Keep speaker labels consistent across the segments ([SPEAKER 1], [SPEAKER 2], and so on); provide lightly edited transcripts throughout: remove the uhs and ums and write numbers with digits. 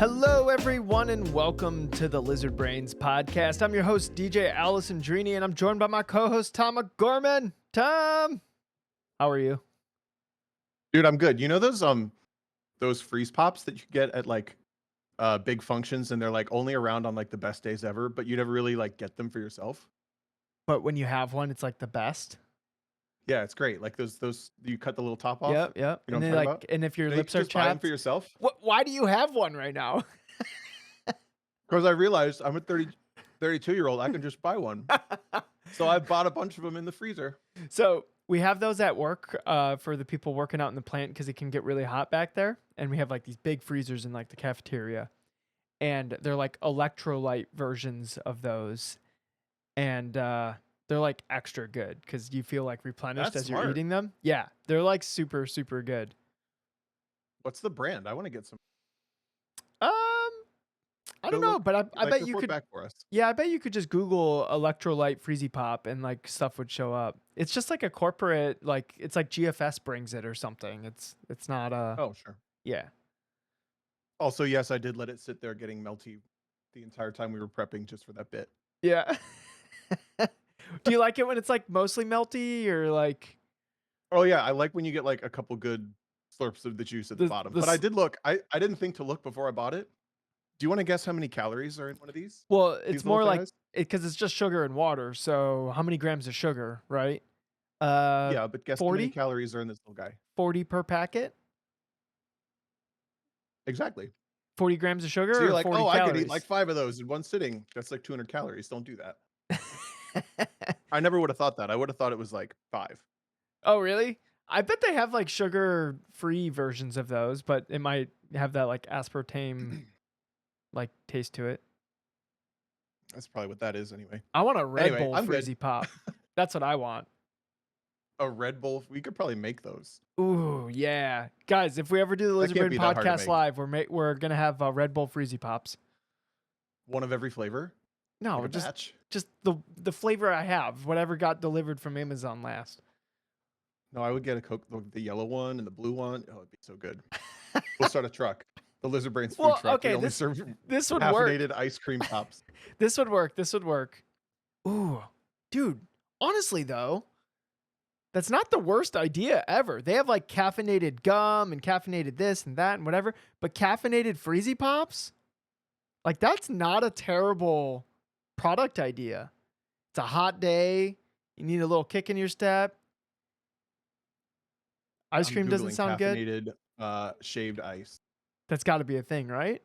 [SPEAKER 1] Hello, everyone, and welcome to the Lizard Brains podcast. I'm your host, DJ Allison Drini, and I'm joined by my co-host, Tom McGorman. Tom, how are you?
[SPEAKER 2] Dude, I'm good. You know those freeze pops that you get at like big functions and they're like only around on like the best days ever, but you never really like get them for yourself?
[SPEAKER 1] But when you have one, it's like the best.
[SPEAKER 2] Yeah, it's great. Like those you cut the little top off.
[SPEAKER 1] Yep.
[SPEAKER 2] You know what
[SPEAKER 1] And
[SPEAKER 2] I'm
[SPEAKER 1] then,
[SPEAKER 2] talking about?
[SPEAKER 1] and if your
[SPEAKER 2] You know, you
[SPEAKER 1] lips
[SPEAKER 2] can
[SPEAKER 1] are
[SPEAKER 2] just buy them for
[SPEAKER 1] chapped,
[SPEAKER 2] yourself.
[SPEAKER 1] why do you have one right now?
[SPEAKER 2] Because I realized I'm a 32-year-old. I can just buy one. So I bought a bunch of them in the freezer.
[SPEAKER 1] So we have those at work for the people working out in the plant because it can get really hot back there. And we have like these big freezers in like the cafeteria. And they're like electrolyte versions of those. And they're like extra good because you feel like replenished
[SPEAKER 2] That's
[SPEAKER 1] as you're
[SPEAKER 2] smart.
[SPEAKER 1] eating them. Yeah, they're like super, super good.
[SPEAKER 2] What's the brand? I want to get some.
[SPEAKER 1] I don't
[SPEAKER 2] Go
[SPEAKER 1] know,
[SPEAKER 2] look,
[SPEAKER 1] but I
[SPEAKER 2] like,
[SPEAKER 1] bet you
[SPEAKER 2] report
[SPEAKER 1] could.
[SPEAKER 2] back for us.
[SPEAKER 1] Yeah, I bet you could just Google electrolyte freezy pop and like stuff would show up. It's just like a corporate, like it's like GFS brings it or something. It's not
[SPEAKER 2] Oh, sure.
[SPEAKER 1] yeah.
[SPEAKER 2] Also, yes, I did let it sit there getting melty the entire time we were prepping just for that bit.
[SPEAKER 1] Yeah. Do you like it when it's like mostly melty or like
[SPEAKER 2] Oh yeah, I like when you get like a couple good slurps of the juice at the bottom. But I did look. I didn't think to look before I bought it. Do you want to guess how many calories are in one of these?
[SPEAKER 1] well,
[SPEAKER 2] These
[SPEAKER 1] it's
[SPEAKER 2] little
[SPEAKER 1] more like
[SPEAKER 2] thighs?
[SPEAKER 1] because it's just sugar and water. So how many grams of sugar, right?
[SPEAKER 2] Yeah, but guess how many
[SPEAKER 1] 40?
[SPEAKER 2] calories are in this little guy?
[SPEAKER 1] 40 per packet?
[SPEAKER 2] Exactly.
[SPEAKER 1] 40 grams of sugar
[SPEAKER 2] So you're
[SPEAKER 1] or
[SPEAKER 2] like,
[SPEAKER 1] 40
[SPEAKER 2] oh, I could eat
[SPEAKER 1] calories?
[SPEAKER 2] like 5 of those in one sitting. That's like 200 calories. Don't do that. I never would have thought that. I would have thought it was like 5.
[SPEAKER 1] Oh, really? I bet they have like sugar-free versions of those, but it might have that like aspartame like taste to it.
[SPEAKER 2] That's probably what that is anyway.
[SPEAKER 1] I want a Red
[SPEAKER 2] Anyway,
[SPEAKER 1] Bull
[SPEAKER 2] I'm good.
[SPEAKER 1] Freezy Pop. That's what I want.
[SPEAKER 2] A Red Bull. We could probably make those.
[SPEAKER 1] Ooh, yeah. Guys, if we ever do the Lizard
[SPEAKER 2] can't
[SPEAKER 1] Brain
[SPEAKER 2] be that hard to
[SPEAKER 1] podcast
[SPEAKER 2] make.
[SPEAKER 1] live, we're going to have Red Bull Freezy Pops.
[SPEAKER 2] One of every flavor.
[SPEAKER 1] No,
[SPEAKER 2] Like a batch.
[SPEAKER 1] just the flavor I have, whatever got delivered from Amazon last.
[SPEAKER 2] No, I would get a Coke, the yellow one and the blue one. Oh, it'd be so good. We'll start a truck. The Lizard Brains food
[SPEAKER 1] Well,
[SPEAKER 2] truck.
[SPEAKER 1] okay,
[SPEAKER 2] We only serve
[SPEAKER 1] this would work.
[SPEAKER 2] caffeinated ice cream pops.
[SPEAKER 1] This would work. This would work. Ooh, dude. Honestly, though, that's not the worst idea ever. They have like caffeinated gum and caffeinated this and that and whatever, but caffeinated Freezy Pops? Like, that's not a terrible product idea. It's a hot day. You need a little kick in your step. Ice
[SPEAKER 2] I'm
[SPEAKER 1] cream doesn't
[SPEAKER 2] Googling
[SPEAKER 1] sound good.
[SPEAKER 2] caffeinated shaved ice.
[SPEAKER 1] That's got to be a thing, right?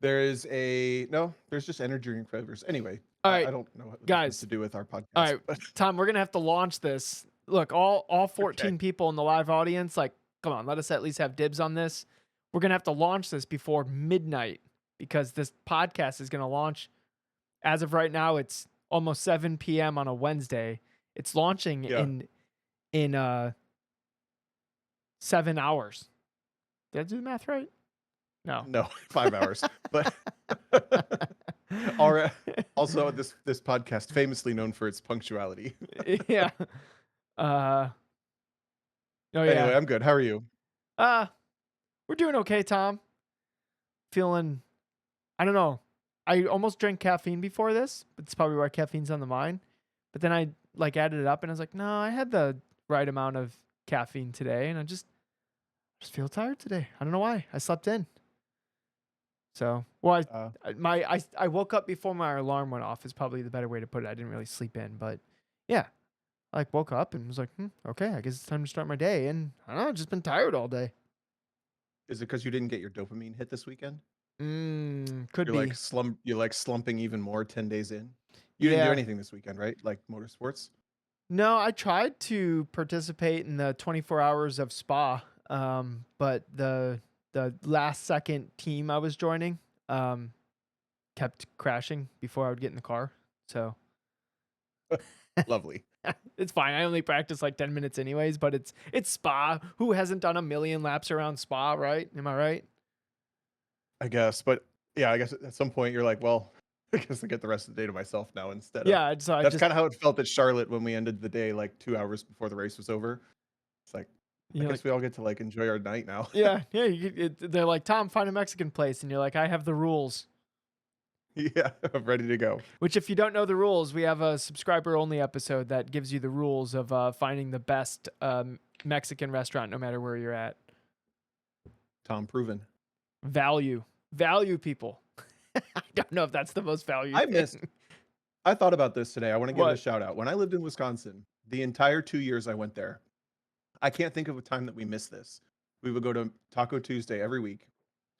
[SPEAKER 2] There's just energy drink flavors. Anyway,
[SPEAKER 1] All right,
[SPEAKER 2] I don't know what
[SPEAKER 1] guys.
[SPEAKER 2] to do with our podcast.
[SPEAKER 1] All right,
[SPEAKER 2] but
[SPEAKER 1] Tom, we're gonna have to launch this. Look, all 14
[SPEAKER 2] Okay.
[SPEAKER 1] people in the live audience, like, come on, let us at least have dibs on this. We're gonna have to launch this before midnight because this podcast is gonna launch. As of right now, it's almost 7 p.m. on a Wednesday. It's launching
[SPEAKER 2] Yeah.
[SPEAKER 1] in 7 hours. Did I do the math right? No.
[SPEAKER 2] No, 5 hours. But all right. Also, this podcast famously known for its punctuality.
[SPEAKER 1] Yeah. Oh
[SPEAKER 2] Anyway,
[SPEAKER 1] yeah.
[SPEAKER 2] I'm good. How are you?
[SPEAKER 1] We're doing okay, Tom. Feeling, I don't know. I almost drank caffeine before this, but it's probably why caffeine's on the mind. But then I like added it up and I was like, no, I had the right amount of caffeine today, and I just feel tired today. I don't know why. I slept in. So, well, I woke up before my alarm went off is probably the better way to put it. I didn't really sleep in, but yeah, I like woke up and was like, okay, I guess it's time to start my day. And I don't know, I've just been tired all day.
[SPEAKER 2] Is it because you didn't get your dopamine hit this weekend?
[SPEAKER 1] Could
[SPEAKER 2] You're
[SPEAKER 1] be.
[SPEAKER 2] you're slumping even more 10 days in. You didn't do anything this weekend, right? Like motorsports?
[SPEAKER 1] No, I tried to participate in the 24 hours of Spa, but the last second team I was joining kept crashing before I would get in the car. So
[SPEAKER 2] Lovely.
[SPEAKER 1] it's fine. I only practice like 10 minutes anyways, but it's Spa. Who hasn't done a million laps around Spa, right? Am I right?
[SPEAKER 2] I guess. But yeah, I guess at some point you're like, well, I guess I get the rest of the day to myself now instead.
[SPEAKER 1] Yeah, so
[SPEAKER 2] That's kind of how it felt at Charlotte when we ended the day like 2 hours before the race was over. It's like, I
[SPEAKER 1] You're like,
[SPEAKER 2] guess we all get to like enjoy our night now.
[SPEAKER 1] yeah, yeah. They're like, Tom, find a Mexican place, and you're like, I have the rules.
[SPEAKER 2] Yeah, I'm ready to go.
[SPEAKER 1] Which, if you don't know the rules, we have a subscriber only episode that gives you the rules of finding the best Mexican restaurant, no matter where you're at.
[SPEAKER 2] Tom proven.
[SPEAKER 1] Value people. I don't know if that's the most value.
[SPEAKER 2] I
[SPEAKER 1] thing.
[SPEAKER 2] missed. I thought about this today. I want to give it a
[SPEAKER 1] What?
[SPEAKER 2] shout out. When I lived in Wisconsin, the entire 2 years I went there, I can't think of a time that we missed this. We would go to Taco Tuesday every week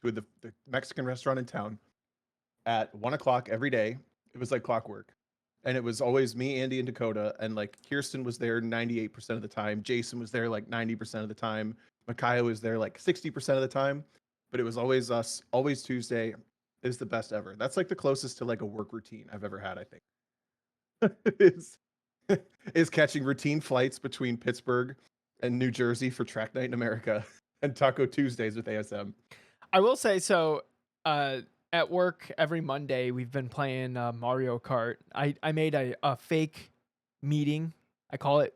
[SPEAKER 2] to the Mexican restaurant in town at 1 o'clock every day. It was like clockwork. And it was always me, Andy, and Dakota. And like Kirsten was there 98% of the time. Jason was there like 90% of the time. Micaiah was there like 60% of the time. But it was always us, always Tuesday. Is the best ever. That's like the closest to like a work routine I've ever had, I think. is is catching routine flights between Pittsburgh and New Jersey for Track Night in America and Taco Tuesdays with ASM.
[SPEAKER 1] I will say so. At work every Monday we've been playing Mario Kart. I made a fake meeting. I call it.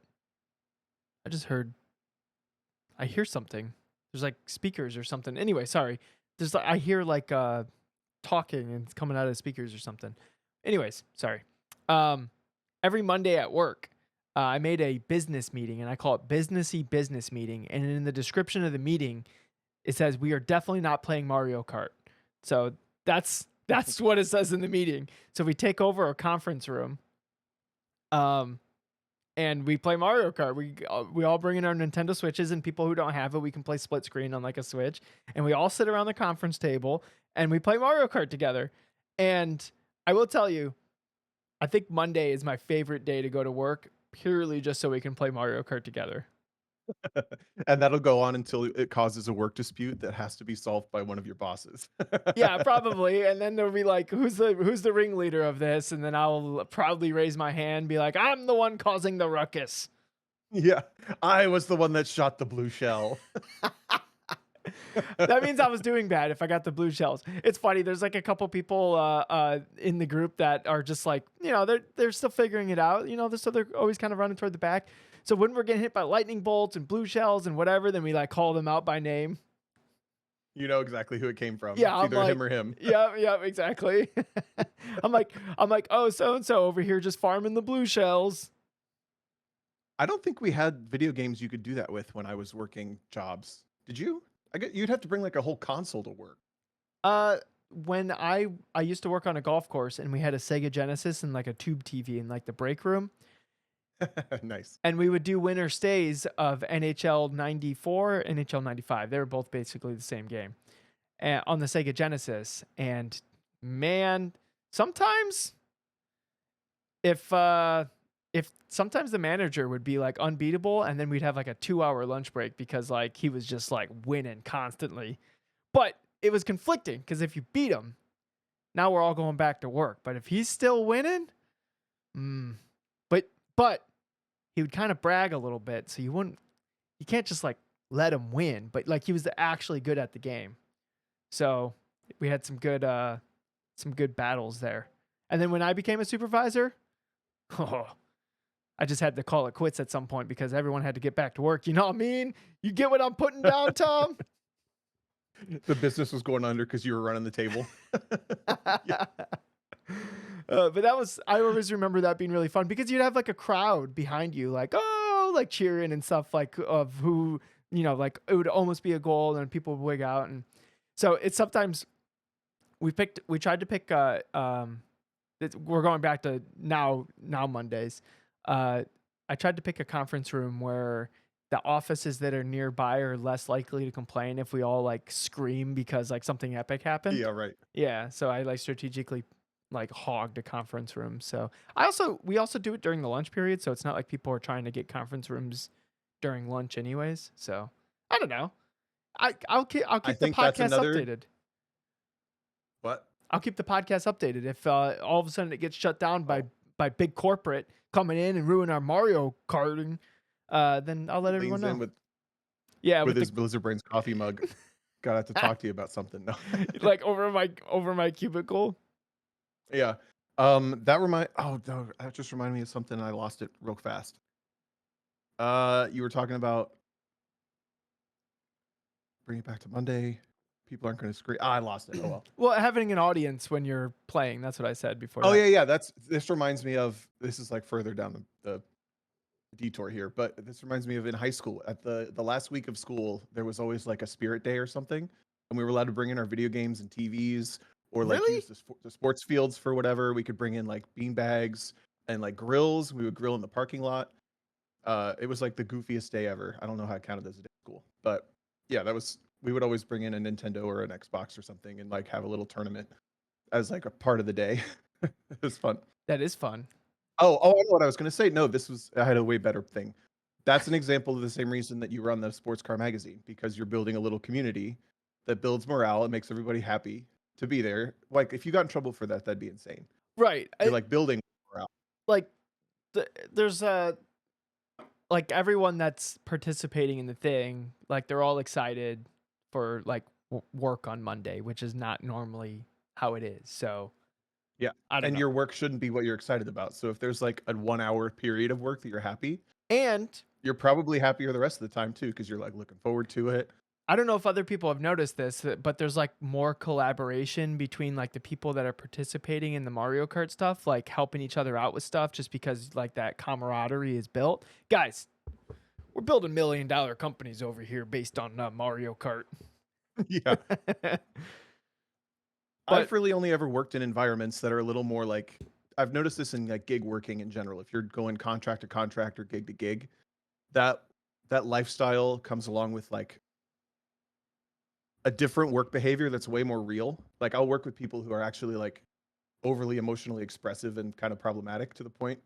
[SPEAKER 1] I just heard. I hear something. There's like speakers or something. Anyway, sorry. There's like, I hear like talking and it's coming out of the speakers or something. Anyways, sorry. Every Monday at work, I made a business meeting and I call it businessy business meeting. And in the description of the meeting, it says we are definitely not playing Mario Kart. So that's what it says in the meeting. So we take over a conference room, and we play Mario Kart. We all bring in our Nintendo Switches, and people who don't have it, we can play split screen on like a Switch. And we all sit around the conference table and we play Mario Kart together. And I will tell you, I think Monday is my favorite day to go to work, purely just so we can play Mario Kart together.
[SPEAKER 2] And that'll go on until it causes a work dispute that has to be solved by one of your bosses.
[SPEAKER 1] Yeah, probably. And then there'll be like, who's the ringleader of this? And then I'll proudly raise my hand, be like, I'm the one causing the ruckus.
[SPEAKER 2] Yeah, I was the one that shot the blue shell.
[SPEAKER 1] That means I was doing bad if I got the blue shells. It's funny. There's like a couple people in the group that are just like, they're still figuring it out. So they're always kind of running toward the back. So when we're getting hit by lightning bolts and blue shells and whatever, then we like call them out by name.
[SPEAKER 2] You know exactly who it came from.
[SPEAKER 1] Yeah,
[SPEAKER 2] It's either him or him.
[SPEAKER 1] Yeah, exactly. I'm like, oh, so and so over here just farming the blue shells.
[SPEAKER 2] I don't think we had video games you could do that with when I was working jobs. Did you? You'd have to bring like a whole console to work.
[SPEAKER 1] When I used to work on a golf course and we had a Sega Genesis and like a tube TV in like the break room.
[SPEAKER 2] Nice.
[SPEAKER 1] And we would do winter stays of NHL 94, NHL 95. They were both basically the same game on the Sega Genesis. And man, sometimes if sometimes the manager would be like unbeatable and then we'd have like a 2-hour lunch break because like he was just like winning constantly. But it was conflicting because if you beat him, now we're all going back to work. But if he's still winning, but he would kind of brag a little bit. So you can't just like let him win, but like he was actually good at the game. So we had some good battles there. And then when I became a supervisor, I just had to call it quits at some point because everyone had to get back to work. You know what I mean? You get what I'm putting down, Tom?
[SPEAKER 2] The business was going under because you were running the table.
[SPEAKER 1] Yeah. But I always remember that being really fun because you'd have like a crowd behind you, like, oh, like cheering and stuff, like of who, like it would almost be a goal and people would wig out. And so it's sometimes we tried to pick, we're going back to now Mondays. I tried to pick a conference room where the offices that are nearby are less likely to complain if we all like scream because like something epic happened.
[SPEAKER 2] Yeah, right.
[SPEAKER 1] Yeah. So I like strategically like hogged a conference room. So we also do it during the lunch period. So it's not like people are trying to get conference rooms during lunch anyways. So I don't know. I'll keep the podcast updated.
[SPEAKER 2] What?
[SPEAKER 1] I'll keep the podcast updated. If all of a sudden it gets shut down by big corporate coming in and ruin our Mario Karting, then I'll let everyone know.
[SPEAKER 2] With his Blizzard Brains coffee mug. Gotta have to talk to you about something. No.
[SPEAKER 1] Like over my cubicle.
[SPEAKER 2] Yeah. That just reminded me of something. I lost it real fast. You were talking about bring it back to Monday. People aren't going to scream. I lost it. Oh well.
[SPEAKER 1] Well, having an audience when you're playing. That's what I said before.
[SPEAKER 2] Oh
[SPEAKER 1] that.
[SPEAKER 2] yeah. This reminds me of, this is like further down the detour here, but this reminds me of in high school at the last week of school, there was always like a spirit day or something, and we were allowed to bring in our video games and TVs, or like
[SPEAKER 1] Really?
[SPEAKER 2] use the sports fields for whatever. We could bring in like bean bags and like grills. We would grill in the parking lot. It was like the goofiest day ever. I don't know how it counted as a day of school, but yeah, we would always bring in a Nintendo or an Xbox or something and like have a little tournament as like a part of the day. It was fun.
[SPEAKER 1] That is fun.
[SPEAKER 2] Oh, I know what I was gonna say. No, I had a way better thing. That's an example of the same reason that you run the sports car magazine, because you're building a little community that builds morale. It makes everybody happy to be there. Like if you got in trouble for that, that'd be insane.
[SPEAKER 1] Right.
[SPEAKER 2] You're like building morale.
[SPEAKER 1] Like there's like everyone that's participating in the thing, like they're all excited for like work on Monday, which is not normally how it is. So
[SPEAKER 2] Yeah.
[SPEAKER 1] I don't
[SPEAKER 2] And
[SPEAKER 1] know.
[SPEAKER 2] your work shouldn't be what you're excited about. So if there's like a 1 hour period of work that you're happy,
[SPEAKER 1] And
[SPEAKER 2] you're probably happier the rest of the time too, because you're like looking forward to it.
[SPEAKER 1] I don't know if other people have noticed this, but there's like more collaboration between like the people that are participating in the Mario Kart stuff, like helping each other out with stuff just because like that camaraderie is built. Guys, we're building $1 million companies over here based on Mario Kart.
[SPEAKER 2] Yeah.
[SPEAKER 1] But
[SPEAKER 2] I've really only ever worked in environments that are a little more like, I've noticed this in like gig working in general. If you're going contract to contract or gig to gig, that lifestyle comes along with like a different work behavior that's way more real. Like I'll work with people who are actually like overly emotionally expressive and kind of problematic to the point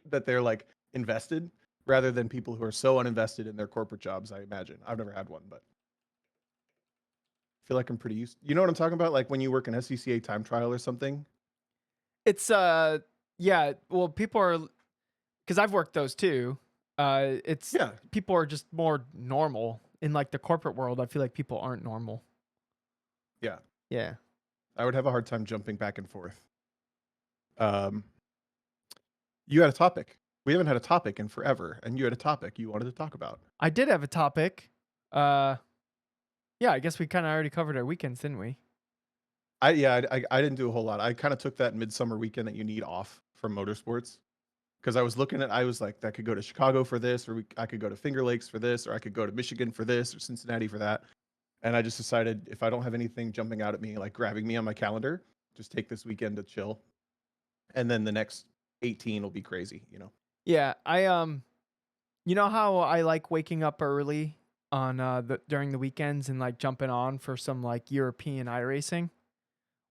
[SPEAKER 2] that they're like invested, rather than people who are so uninvested in their corporate jobs. I imagine I've never had one, but I feel like I'm pretty used. You know what I'm talking about? Like when you work an SCCA time trial or something.
[SPEAKER 1] it's yeah, well people are, because I've worked those too. It's
[SPEAKER 2] Yeah.
[SPEAKER 1] people are just more normal in like the corporate world. I feel like people aren't normal.
[SPEAKER 2] Yeah.
[SPEAKER 1] Yeah.
[SPEAKER 2] I would have a hard time jumping back and forth. You had a topic. We haven't had a topic in forever, and you had a topic you wanted to talk about.
[SPEAKER 1] I did have a topic. Yeah, I guess we kind of already covered our weekends, didn't we?
[SPEAKER 2] I didn't do a whole lot. I kind of took that midsummer weekend that you need off from motorsports, because I was like, I could go to Chicago for this, or I could go to Finger Lakes for this, or I could go to Michigan for this, or Cincinnati for that. And I just decided, if I don't have anything jumping out at me, like grabbing me on my calendar, just take this weekend to chill. And then the next 18 will be crazy, you know?
[SPEAKER 1] Yeah, you know how I like waking up early on during the weekends and like jumping on for some like European iRacing?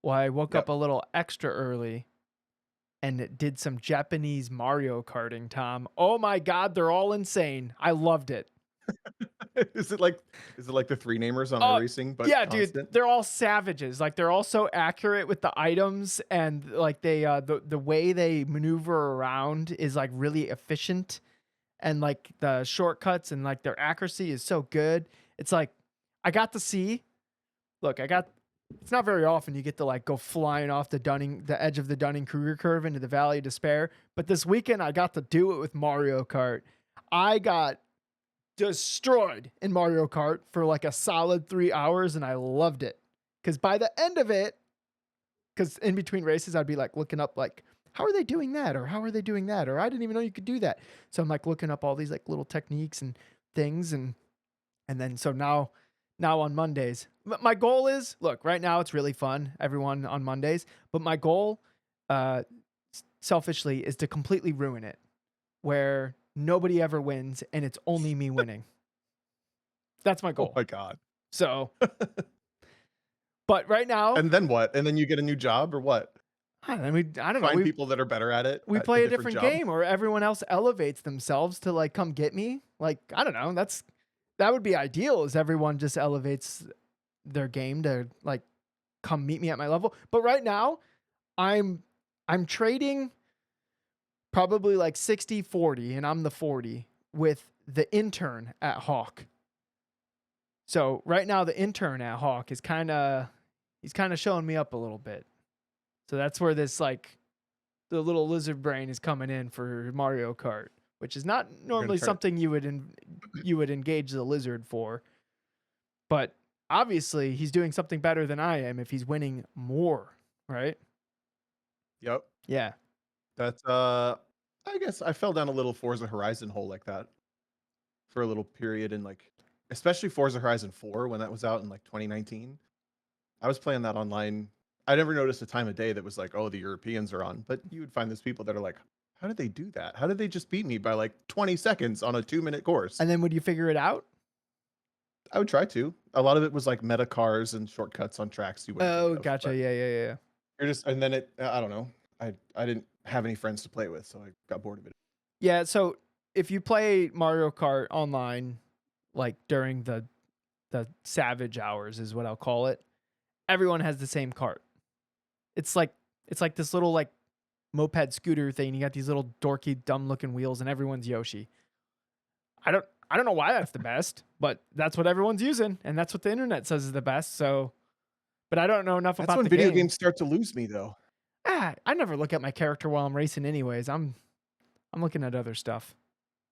[SPEAKER 1] Well, I woke
[SPEAKER 2] Yep.
[SPEAKER 1] up a little extra early and did some Japanese Mario Karting, Tom. Oh my God, they're all insane. I loved it.
[SPEAKER 2] Is it like the three namers on
[SPEAKER 1] Oh,
[SPEAKER 2] iRacing, but
[SPEAKER 1] yeah,
[SPEAKER 2] constant?
[SPEAKER 1] dude, they're all savages. Like they're all so accurate with the items, and like they the way they maneuver around is like really efficient, and like the shortcuts and like their accuracy is so good. It's like I got to see. Look, it's not very often you get to like go flying off the edge of the Dunning-Kruger curve into the Valley of Despair, but this weekend I got to do it with Mario Kart. I got destroyed in Mario Kart for like a solid 3 hours, and I loved it. Because by the end of it, because in between races, I'd be like looking up like, how are they doing that? Or how are they doing that? Or I didn't even know you could do that. So I'm like looking up all these like little techniques and things. And then so now on Mondays, my goal is, look, right now it's really fun, everyone on Mondays. But my goal, selfishly, is to completely ruin it, where nobody ever wins and it's only me winning. That's my
[SPEAKER 2] Oh
[SPEAKER 1] goal.
[SPEAKER 2] my God.
[SPEAKER 1] So, but right now,
[SPEAKER 2] And then what? And then you get a new job or what?
[SPEAKER 1] I don't know.
[SPEAKER 2] Find people that are better at it.
[SPEAKER 1] We
[SPEAKER 2] at
[SPEAKER 1] play a different
[SPEAKER 2] job?
[SPEAKER 1] game, or everyone else elevates themselves to like come get me. Like, I don't know. That would be ideal, is everyone just elevates their game to like come meet me at my level. But right now, I'm trading probably like 60-40, and I'm the 40 with the intern at Hawk. So right now the intern at Hawk is he's kind of showing me up a little bit. So that's where this like the little lizard brain is coming in for Mario Kart, which is not normally
[SPEAKER 2] turn it-
[SPEAKER 1] something you would engage the lizard for. But obviously, he's doing something better than I am if he's winning more, right?
[SPEAKER 2] Yep.
[SPEAKER 1] Yeah.
[SPEAKER 2] That's I guess I fell down a little Forza Horizon hole like that for a little period in like especially Forza Horizon 4 when that was out in like 2019. I was playing that online. I never noticed a time of day that was like, oh, the Europeans are on, but you would find those people that are like, how did they do that? How did they just beat me by like 20 seconds on a 2-minute course?
[SPEAKER 1] And then would you figure it out?
[SPEAKER 2] I would try to. A lot of it was like meta cars and shortcuts on tracks you wouldn't think
[SPEAKER 1] Oh,
[SPEAKER 2] of,
[SPEAKER 1] gotcha.
[SPEAKER 2] but
[SPEAKER 1] Yeah, yeah, yeah.
[SPEAKER 2] you're just and then it I don't know. I didn't have any friends to play with, so I got bored of it.
[SPEAKER 1] Yeah, so if you play Mario Kart online, like during the savage hours is what I'll call it, everyone has the same cart. It's like this little like moped scooter thing. You got these little dorky, dumb looking wheels, and everyone's Yoshi. I don't know why that's the best, but that's what everyone's using, and that's what the internet says is the best. So, but I don't know enough
[SPEAKER 2] That's
[SPEAKER 1] about
[SPEAKER 2] when
[SPEAKER 1] the
[SPEAKER 2] video
[SPEAKER 1] game.
[SPEAKER 2] games start to lose me though.
[SPEAKER 1] I never look at my character while I'm racing, anyways. I'm looking at other stuff.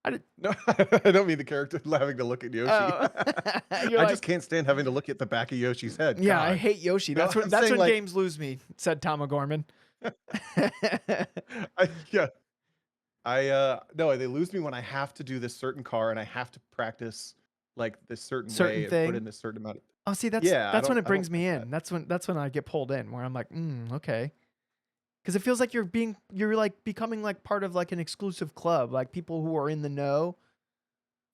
[SPEAKER 1] I did.
[SPEAKER 2] No, I don't mean the character having to look at Yoshi.
[SPEAKER 1] Oh, you're
[SPEAKER 2] I just
[SPEAKER 1] like,
[SPEAKER 2] can't stand having to look at the back of Yoshi's head.
[SPEAKER 1] yeah, I
[SPEAKER 2] God.
[SPEAKER 1] hate Yoshi.
[SPEAKER 2] No, I'm
[SPEAKER 1] That's
[SPEAKER 2] saying
[SPEAKER 1] when
[SPEAKER 2] like
[SPEAKER 1] games lose me," said Tom O'Gorman.
[SPEAKER 2] yeah. No, they lose me when I have to do this certain car and I have to practice like this certain
[SPEAKER 1] Certain
[SPEAKER 2] way and put
[SPEAKER 1] thing.
[SPEAKER 2] in a certain amount of
[SPEAKER 1] Oh, see,
[SPEAKER 2] yeah,
[SPEAKER 1] that's when it
[SPEAKER 2] I don't
[SPEAKER 1] brings me
[SPEAKER 2] like that.
[SPEAKER 1] in. That's when I get pulled in, where I'm like, okay, because it feels like you're like becoming like part of like an exclusive club, like people who are in the know.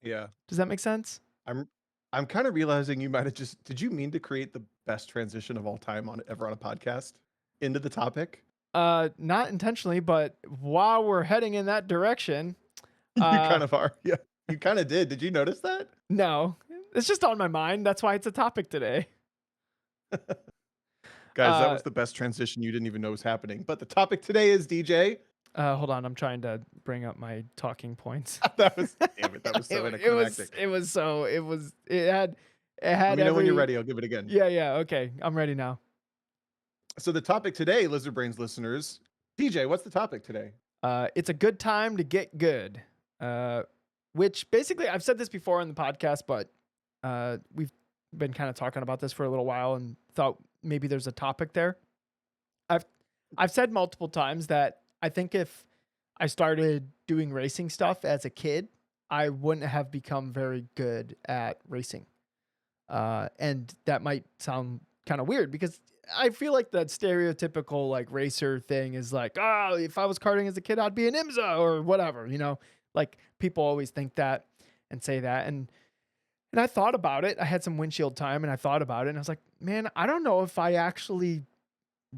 [SPEAKER 2] Yeah.
[SPEAKER 1] Does that make sense?
[SPEAKER 2] I'm I'm kind of realizing you might have just did you mean to create the best transition of all time on ever on a podcast into the topic?
[SPEAKER 1] Not intentionally, but while we're heading in that direction,
[SPEAKER 2] You
[SPEAKER 1] uh,
[SPEAKER 2] kind of are. Yeah. You kind of did. Did you notice that?
[SPEAKER 1] no, it's just on my mind. That's why it's a topic today.
[SPEAKER 2] Guys, that
[SPEAKER 1] Uh,
[SPEAKER 2] was the best transition you didn't even know was happening. But the topic today is DJ.
[SPEAKER 1] hold on, I'm trying to bring up my talking points.
[SPEAKER 2] That was damn it, that was so anticlimactic.
[SPEAKER 1] It
[SPEAKER 2] Let
[SPEAKER 1] had
[SPEAKER 2] me know when you're
[SPEAKER 1] every.
[SPEAKER 2] ready. I'll give it again.
[SPEAKER 1] Yeah, yeah, okay, I'm ready now.
[SPEAKER 2] So the topic today, Lizard Brains listeners, DJ, what's the topic today?
[SPEAKER 1] It's a good time to get good. Uh, which basically I've said this before on the podcast, but we've been kind of talking about this for a little while and thought maybe there's a topic there. I've I've said multiple times that I think if I started doing racing stuff as a kid, I wouldn't have become very good at racing. And that might sound kind of weird because I feel like that stereotypical like racer thing is like, oh, if I was karting as a kid, I'd be an IMSA or whatever, you know. Like people always think that and say that, and I thought about it. I had some windshield time, and I thought about it, and I was like, man, I don't know if I actually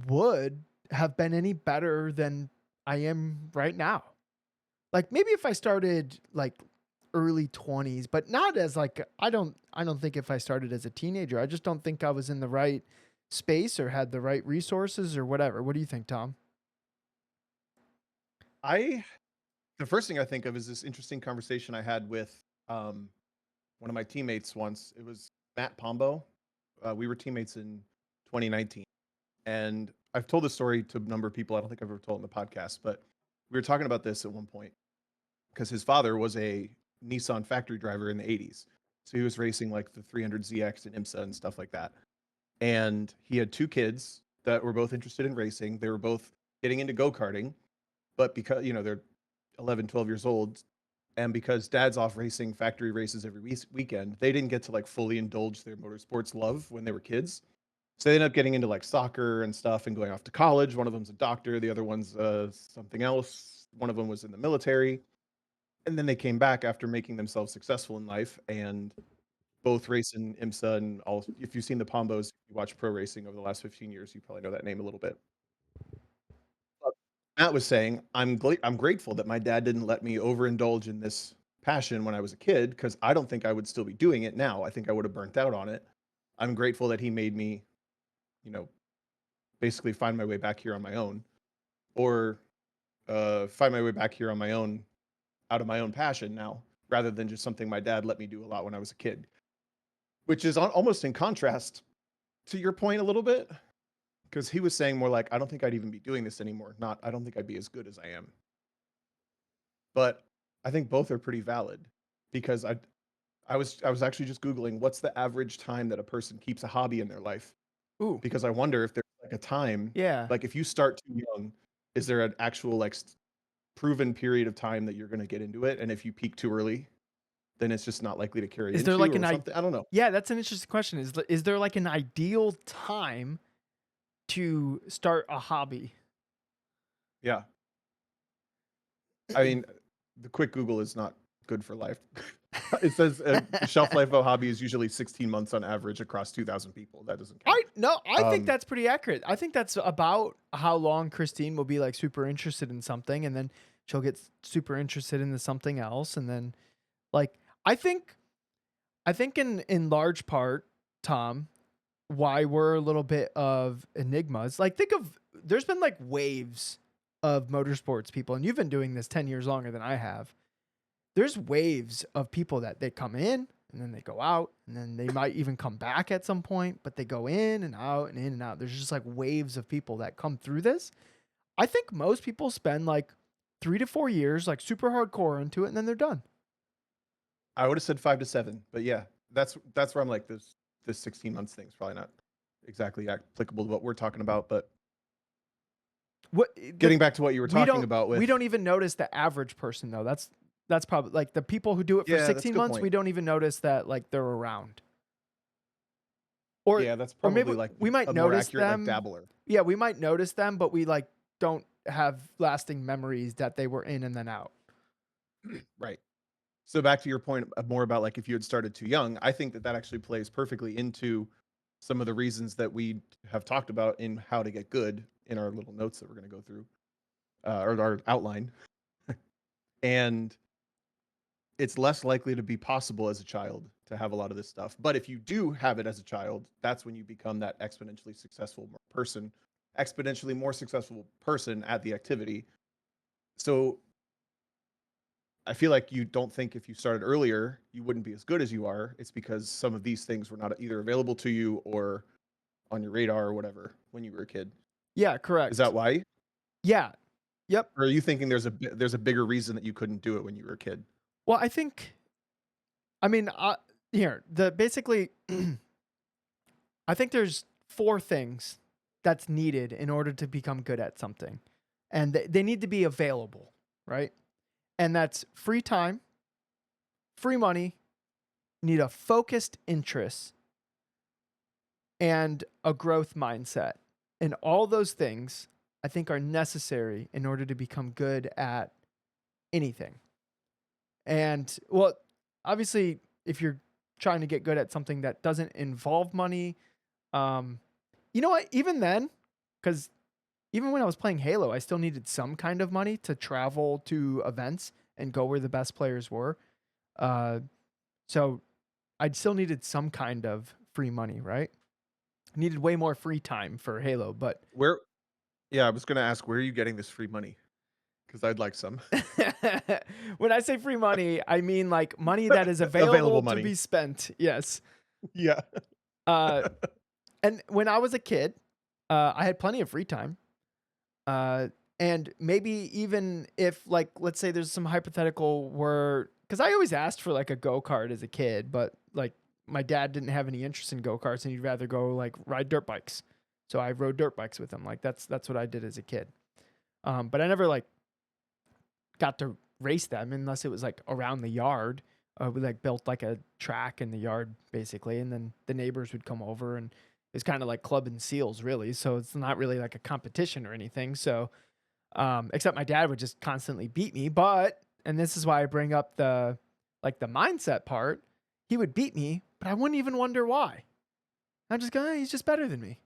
[SPEAKER 1] would have been any better than I am right now. Like maybe if I started like early 20s, but not as like I don't think if I started as a teenager, I just don't think I was in the right space or had the right resources or whatever. What do you think, Tom?
[SPEAKER 2] I the first thing I think of is this interesting conversation I had with um, one of my teammates once. It was Matt Pombo. We were teammates in 2019, and I've told this story to a number of people. I don't think I've ever told it in the podcast, but we were talking about this at one point because his father was a Nissan factory driver in the 80s. So he was racing like the 300ZX and IMSA and stuff like that. And he had two kids that were both interested in racing. They were both getting into go-karting, but because, they're 11, 12 years old, and because dad's off racing factory races every weekend, they didn't get to like fully indulge their motorsports love when they were kids. So they ended up getting into like soccer and stuff and going off to college. One of them's a doctor, the other one's something else. One of them was in the military. And then they came back after making themselves successful in life and both race in IMSA and all. If you've seen the Pombos, if you watch pro racing over the last 15 years, you probably know that name a little bit. But Matt was saying, I'm grateful that my dad didn't let me overindulge in this passion when I was a kid because I don't think I would still be doing it now. I think I would have burnt out on it. I'm grateful that he made me, you know, basically find my way back here on my own, or find my way back here on my own, out of my own passion now, rather than just something my dad let me do a lot when I was a kid, which is almost in contrast to your point a little bit, because he was saying more like, I don't think I'd even be doing this anymore. Not, I don't think I'd be as good as I am. But I think both are pretty valid because I was actually just Googling what's the average time that a person keeps a hobby in their life,
[SPEAKER 1] Ooh,
[SPEAKER 2] because I wonder if there's like a time,
[SPEAKER 1] yeah.
[SPEAKER 2] like if you start too young, is there an actual like proven period of time that you're going to get into it? And if you peak too early, then it's just not likely to carry
[SPEAKER 1] Is there
[SPEAKER 2] into
[SPEAKER 1] like
[SPEAKER 2] or something. I don't know.
[SPEAKER 1] Yeah, that's an interesting question. Is there like an ideal time to start a hobby?
[SPEAKER 2] Yeah. I mean, the quick Google is not good for life. It says shelf life of a hobby is usually 16 months on average across 2,000 people. That doesn't count.
[SPEAKER 1] I think that's pretty accurate. I think that's about how long Christine will be like super interested in something, and then she'll get super interested into something else, and then like I think in large part, Tom, why we're a little bit of enigmas. Like think of there's been like waves of motorsports people, and you've been doing this 10 years longer than I have. There's waves of people that they come in and then they go out, and then they might even come back at some point, but they go in and out and in and out. There's just like waves of people that come through this. I think most people spend like 3 to 4 years, like super hardcore into it, and then they're done.
[SPEAKER 2] I would have said 5 to 7, but yeah, that's where I'm like this 16 months thing is probably not exactly applicable to what we're talking about. But getting back to what you were talking about with
[SPEAKER 1] we don't even notice the average person though. That's probably like the people who do it for
[SPEAKER 2] yeah, that's a
[SPEAKER 1] 16
[SPEAKER 2] good
[SPEAKER 1] months.
[SPEAKER 2] point.
[SPEAKER 1] We don't even notice that like they're around. Or
[SPEAKER 2] Yeah, that's
[SPEAKER 1] or maybe
[SPEAKER 2] probably like
[SPEAKER 1] we might
[SPEAKER 2] a more
[SPEAKER 1] notice
[SPEAKER 2] accurate like
[SPEAKER 1] them.
[SPEAKER 2] dabbler.
[SPEAKER 1] Yeah, we might notice them, but we like don't have lasting memories that they were in and then out.
[SPEAKER 2] Right. So back to your point more about like if you had started too young, I think that actually plays perfectly into some of the reasons that we have talked about in how to get good in our little notes that we're going to go through, or our outline. And it's less likely to be possible as a child to have a lot of this stuff. But if you do have it as a child, that's when you become that exponentially more successful person at the activity. So I feel like you don't think if you started earlier, you wouldn't be as good as you are. It's because some of these things were not either available to you or on your radar or whatever when you were a kid.
[SPEAKER 1] Yeah,
[SPEAKER 2] Is
[SPEAKER 1] correct.
[SPEAKER 2] that why?
[SPEAKER 1] Yeah. Yep.
[SPEAKER 2] Or are you thinking there's a bigger reason that you couldn't do it when you were a kid?
[SPEAKER 1] Well, I mean, basically I think there's 4 things that's needed in order to become good at something. And they need to be available, right? And that's free time, free money, need a focused interest, and a growth mindset. And all those things I think are necessary in order to become good at anything. And well, obviously, if you're trying to get good at something that doesn't involve money, you know what? Even then, because even when I was playing Halo, I still needed some kind of money to travel to events and go where the best players were. So I still needed some kind of free money, right? I needed way more free time for Halo, but
[SPEAKER 2] Yeah, I was going to ask, where are you getting this free money? Because I'd like some.
[SPEAKER 1] when I say free money, I mean like money that is
[SPEAKER 2] Available
[SPEAKER 1] available to
[SPEAKER 2] money.
[SPEAKER 1] be spent. Yes.
[SPEAKER 2] Yeah.
[SPEAKER 1] Uh, and when I was a kid, I had plenty of free time. And maybe even if like, let's say there's some hypothetical where, because I always asked for like a go-kart as a kid, but like my dad didn't have any interest in go-karts and he'd rather go like ride dirt bikes. So I rode dirt bikes with him. Like that's what I did as a kid. But I never like got to race them unless it was like around the yard. We like built like a track in the yard basically, and then the neighbors would come over, and it's kind of like clubbing seals really. So it's not really like a competition or anything. So except my dad would just constantly beat me. But and this is why I bring up the mindset part. He would beat me, but I wouldn't even wonder why. I'm just going, he's just better than me,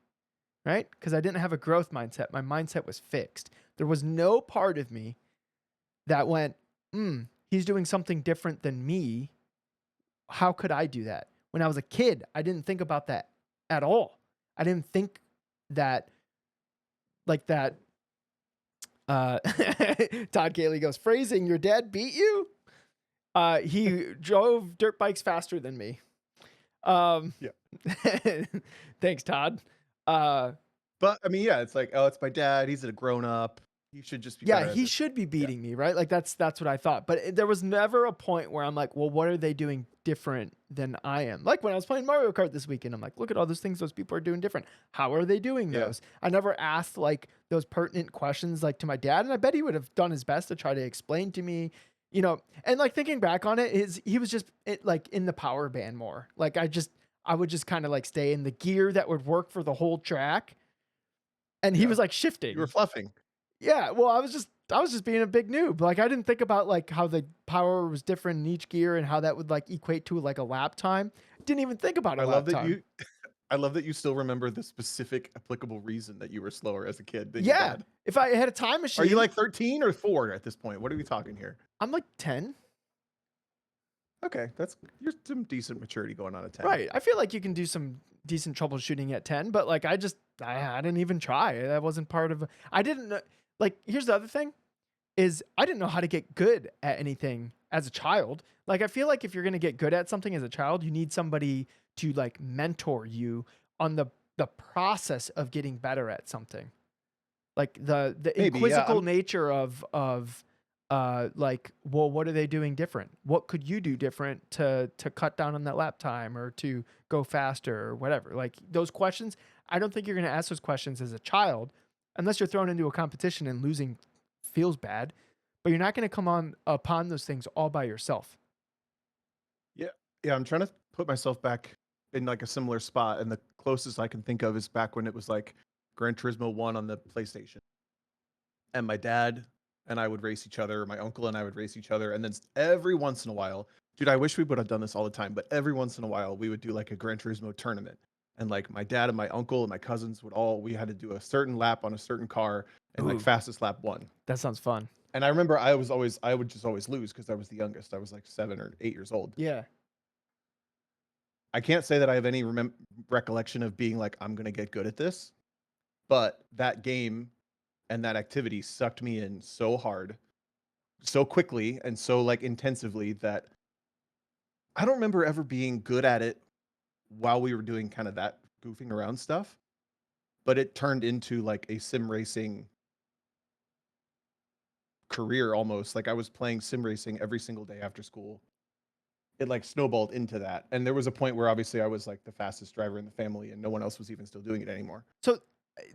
[SPEAKER 1] right? Because I didn't have a growth mindset. My mindset was fixed. There was no part of me that went, he's doing something different than me. How could I do that? When I was a kid, I didn't think about that at all. I didn't think that like that. Todd Cayley goes, phrasing, your dad beat you? He drove dirt bikes faster than me.
[SPEAKER 2] Yeah.
[SPEAKER 1] Thanks, Todd.
[SPEAKER 2] But I mean, yeah, it's like, oh, it's my dad. He's a grown up. he should just be
[SPEAKER 1] Yeah,
[SPEAKER 2] better at
[SPEAKER 1] he
[SPEAKER 2] this.
[SPEAKER 1] should be
[SPEAKER 2] Yeah.
[SPEAKER 1] beating me, right? Like that's what I thought. But there was never a point where I'm like, well, what are they doing different than I am? Like when I was playing Mario Kart this weekend, I'm like, look at all those things those people are doing different. How are they doing
[SPEAKER 2] Yeah.
[SPEAKER 1] those? I never asked like those pertinent questions like to my dad, and I bet he would have done his best to try to explain to me, you know. And like thinking back on it, he was just like in the power band more. Like I would just kind of like stay in the gear that would work for the whole track, and he
[SPEAKER 2] Yeah.
[SPEAKER 1] was like
[SPEAKER 2] You were
[SPEAKER 1] shifting.
[SPEAKER 2] fluffing.
[SPEAKER 1] Yeah, well, I was just being a big noob. Like I didn't think about like how the power was different in each gear and how that would like equate to like a lap time. Didn't even think about a
[SPEAKER 2] I love
[SPEAKER 1] lap
[SPEAKER 2] that
[SPEAKER 1] time.
[SPEAKER 2] you I love that you still remember the specific applicable reason that you were slower as a kid than your
[SPEAKER 1] Yeah,
[SPEAKER 2] dad.
[SPEAKER 1] if I had a time
[SPEAKER 2] Are you
[SPEAKER 1] machine,
[SPEAKER 2] like 13 or 4 at this point? What are we talking here?
[SPEAKER 1] I'm like 10.
[SPEAKER 2] Okay, you're some decent maturity going on at 10.
[SPEAKER 1] Right. I feel like you can do some decent troubleshooting at 10, but like I didn't even try. That wasn't part of I didn't like here's the other thing is I didn't know how to get good at anything as a child. Like I feel like if you're going to get good at something as a child, you need somebody to like mentor you on the process of getting better at something. Like the
[SPEAKER 2] Maybe, yeah.
[SPEAKER 1] inquisical nature of like, well, what are they doing different? What could you do different to cut down on that lap time or to go faster or whatever? Like those questions, I don't think you're going to ask those questions as a child unless you're thrown into a competition and losing feels bad, but you're not going to come on upon those things all by yourself.
[SPEAKER 2] Yeah. Yeah, I'm trying to put myself back in like a similar spot, and the closest I can think of is back when it was like Gran Turismo 1 on the PlayStation. And my dad and I would race each other, my uncle and I would race each other, and then every once in a while, dude, I wish we would have done this all the time, but every once in a while we would do like a Gran Turismo tournament. And like my dad and my uncle and my cousins we had to do a certain lap on a certain car, and like
[SPEAKER 1] Ooh.
[SPEAKER 2] fastest lap won.
[SPEAKER 1] That sounds fun.
[SPEAKER 2] And I remember I would just always lose because I was the youngest. I was like 7 or 8 years old.
[SPEAKER 1] Yeah.
[SPEAKER 2] I can't say that I have any recollection of being like, I'm going to get good at this, but that game and that activity sucked me in so hard, so quickly, and so like intensively that I don't remember ever being good at it while we were doing kind of that goofing around stuff, but it turned into like a sim racing career almost. Like I was playing sim racing every single day after school. It like snowballed into that. And there was a point where obviously I was like the fastest driver in the family and no one else was even still doing it anymore.
[SPEAKER 1] So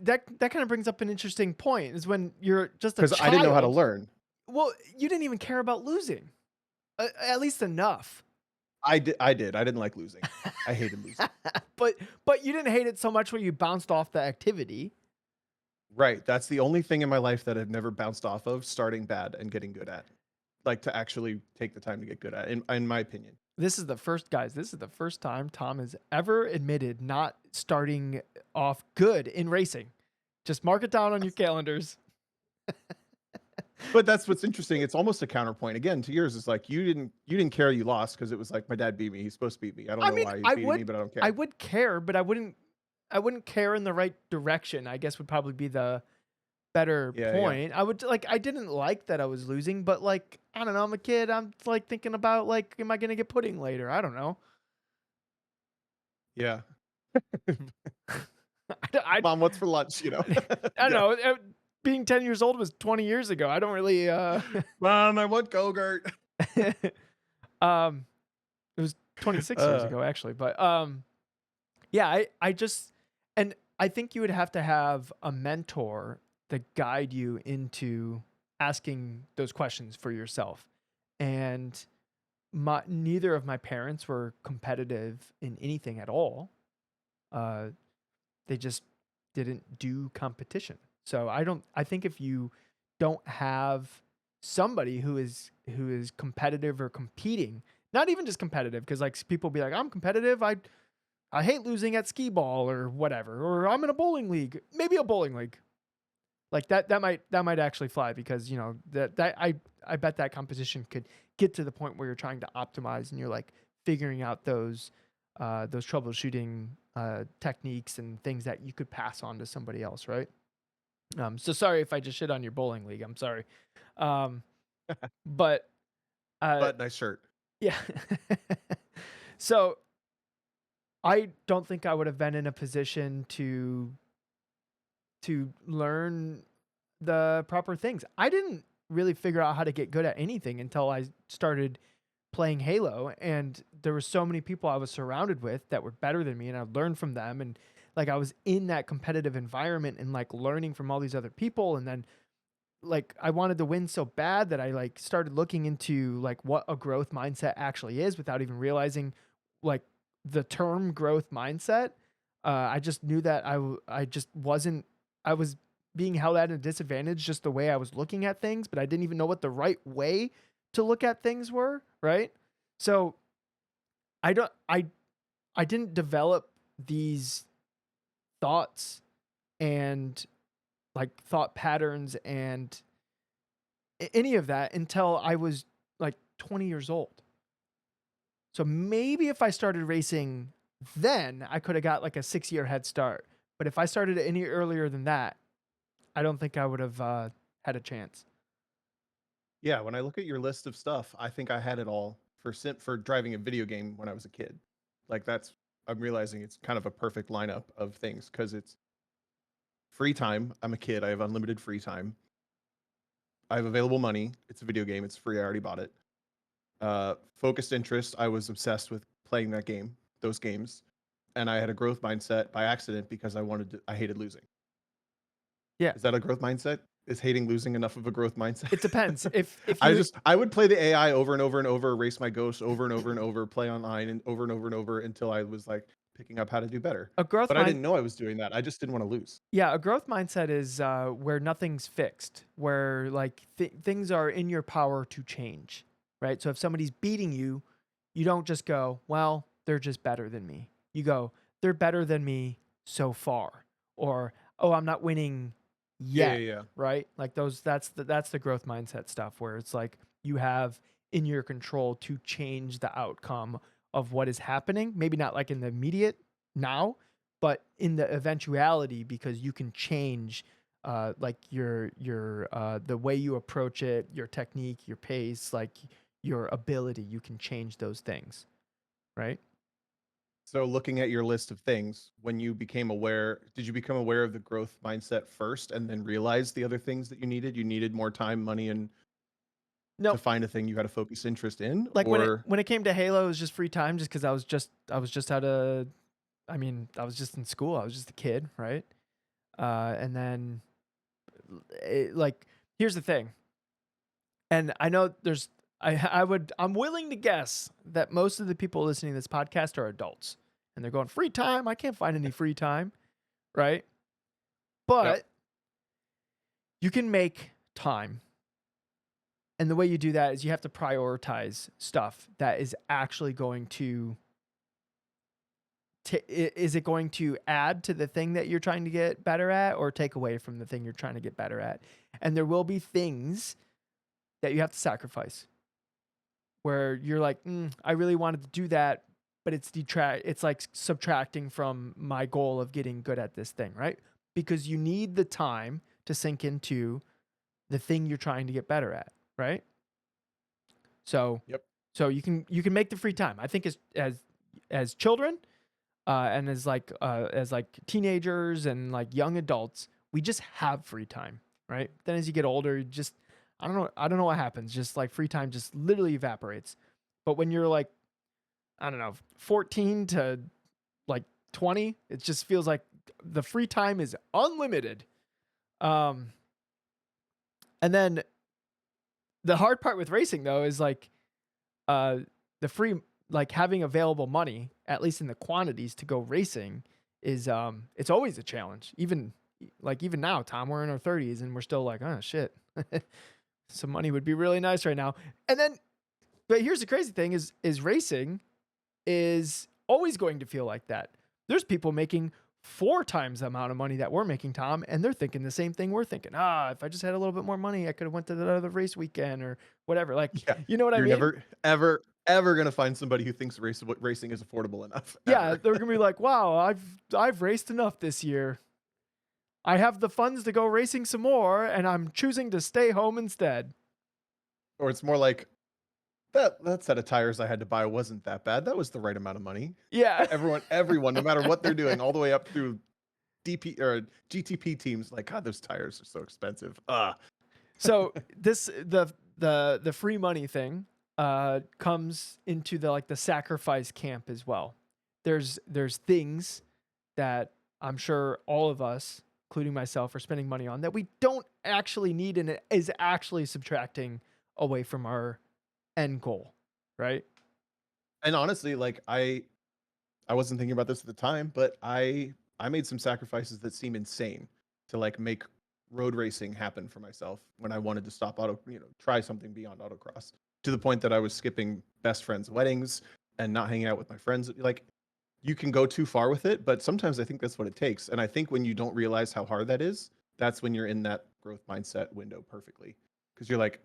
[SPEAKER 1] that kind of brings up an interesting point is when you're just a
[SPEAKER 2] Because
[SPEAKER 1] child.
[SPEAKER 2] I didn't know how to learn.
[SPEAKER 1] Well, you didn't even care about losing, at least enough.
[SPEAKER 2] I did. I didn't like losing. I hated losing.
[SPEAKER 1] but you didn't hate it so much where you bounced off the activity.
[SPEAKER 2] Right. That's the only thing in my life that I've never bounced off of starting bad and getting good at. Like to actually take the time to get good at, in my opinion.
[SPEAKER 1] This is the first time Tom has ever admitted not starting off good in racing. Just mark it down on your calendars.
[SPEAKER 2] But that's what's interesting. It's almost a counterpoint again to yours. It's like you didn't care you lost because it was like my dad beat me. He's supposed to beat me. I don't know why he's beating me, but I don't care.
[SPEAKER 1] I would care, but I wouldn't care in the right direction, I guess would probably be the better point. Yeah. I didn't like that I was losing, but like, I don't know, I'm a kid. I'm like thinking about like, am I going to get pudding later? I don't know.
[SPEAKER 2] Yeah. Mom, what's for lunch? You know,
[SPEAKER 1] I don't know. Being 10 years old was 20 years ago. I don't really,
[SPEAKER 2] Mom, I want Go-Gurt.
[SPEAKER 1] It was 26 years ago actually, but, yeah, and I think you would have to have a mentor to guide you into asking those questions for yourself. And neither of my parents were competitive in anything at all. They just didn't do competition. So I think if you don't have somebody who is competitive or competing, not even just competitive, because like people be like, I'm competitive. I hate losing at skee ball or whatever, or I'm in a bowling league, maybe a bowling league. Like that might actually fly because, you know, that I bet that competition could get to the point where you're trying to optimize and you're like figuring out those troubleshooting techniques and things that you could pass on to somebody else, right? So sorry if I just shit on your bowling league. I'm sorry. But
[SPEAKER 2] nice shirt.
[SPEAKER 1] Yeah. So I don't think I would have been in a position to learn the proper things. I didn't really figure out how to get good at anything until I started playing Halo, and there were so many people I was surrounded with that were better than me, and I learned from them, and like I was in that competitive environment and like learning from all these other people, and then like I wanted to win so bad that I like started looking into like what a growth mindset actually is without even realizing like the term growth mindset. I just knew that I just wasn't, I was being held at a disadvantage just the way I was looking at things, but I didn't even know what the right way to look at things were, right? So I don't I didn't develop these thoughts and like thought patterns and any of that until I was like 20 years old. So maybe if I started racing then, I could have got like a 6-year head start. But if I started any earlier than that, I don't think I would have had a chance.
[SPEAKER 2] Yeah, when I look at your list of stuff, I think I had it all for driving a video game when I was a kid. Like that's I'm realizing it's kind of a perfect lineup of things because it's free time. I'm a kid. I have unlimited free time. I have available money. It's a video game. It's free. I already bought it. Focused interest. I was obsessed with playing those games, and I had a growth mindset by accident because I hated losing.
[SPEAKER 1] Yeah.
[SPEAKER 2] Is that a growth mindset? Is hating losing enough of a growth mindset?
[SPEAKER 1] It depends. If you
[SPEAKER 2] I would play the AI over and over and over, race my ghost over and over and over, play online and over and over until I was like picking up how to do better.
[SPEAKER 1] a growth
[SPEAKER 2] But I
[SPEAKER 1] mind
[SPEAKER 2] didn't know I was doing that. I just didn't want to lose.
[SPEAKER 1] Yeah, a growth mindset is where nothing's fixed, where like things are in your power to change, right? So if somebody's beating you, you don't just go, well, they're just better than me. You go, they're better than me so far, or oh, I'm not winning
[SPEAKER 2] Yeah,
[SPEAKER 1] yet,
[SPEAKER 2] yeah, yeah.
[SPEAKER 1] right? Like that's the growth mindset stuff where it's like you have in your control to change the outcome of what is happening. Maybe not like in the immediate now, but in the eventuality, because you can change like your the way you approach it, your technique, your pace, like your ability, you can change those things, right?
[SPEAKER 2] So looking at your list of things, when you became aware, did you become aware of the growth mindset first and then realize the other things that you needed? You needed more time, money, and to
[SPEAKER 1] No,
[SPEAKER 2] find a thing you had a focus interest in,
[SPEAKER 1] like
[SPEAKER 2] or
[SPEAKER 1] when it came to Halo, it was just free time, just because I was just out of, I mean, I was just in school, I was just a kid, right? And then like here's the thing, and I know there's I'm willing to guess that most of the people listening to this podcast are adults, and they're going free time. I can't find any free time, right?
[SPEAKER 2] yep.
[SPEAKER 1] But you can make time. And the way you do that is you have to prioritize stuff that is actually going to is it going to add to the thing that you're trying to get better at or take away from the thing you're trying to get better at? And there will be things that you have to sacrifice where you're like, I really wanted to do that, but it's like subtracting from my goal of getting good at this thing, right? Because you need the time to sink into the thing you're trying to get better at, right? So,
[SPEAKER 2] Yep.
[SPEAKER 1] so you can make the free time. I think as children, and as like teenagers and like young adults, we just have free time, right? Then as you get older, you just I don't know what happens. Just like free time just literally evaporates. But when you're like, I don't know, 14 to like 20, it just feels like the free time is unlimited. And then the hard part with racing though is like the free, like having available money, at least in the quantities to go racing, is it's always a challenge. Even now, Tom, we're in our 30s and we're still like, oh shit. Some money would be really nice right now. And then but here's the crazy thing is racing is always going to feel like that. There's people making 4 times the amount of money that we're making, Tom, and they're thinking the same thing we're thinking. If I just had a little bit more money, I could have went to the other race weekend or whatever. Like,
[SPEAKER 2] Yeah.
[SPEAKER 1] you know what I
[SPEAKER 2] You're
[SPEAKER 1] mean?
[SPEAKER 2] never ever gonna find somebody who thinks racing is affordable enough.
[SPEAKER 1] Yeah,
[SPEAKER 2] ever.
[SPEAKER 1] they're gonna be like, wow, I've raced enough this year. I have the funds to go racing some more, and I'm choosing to stay home instead.
[SPEAKER 2] Or it's more like that set of tires I had to buy wasn't that bad. That was the right amount of money.
[SPEAKER 1] Yeah.
[SPEAKER 2] Everyone, no matter what they're doing, all the way up through DP or GTP teams like, God, those tires are so expensive.
[SPEAKER 1] So the free money thing comes into the like the sacrifice camp as well. There's things that I'm sure all of us, including myself, are spending money on that we don't actually need, and it is actually subtracting away from our end goal, right?
[SPEAKER 2] And honestly, like I wasn't thinking about this at the time, but I made some sacrifices that seem insane to like make road racing happen for myself when I wanted to stop try something beyond autocross, to the point that I was skipping best friends' weddings and not hanging out with my friends. Like, you can go too far with it, but sometimes I think that's what it takes. And I think when you don't realize how hard that is, that's when you're in that growth mindset window perfectly. Because you're like,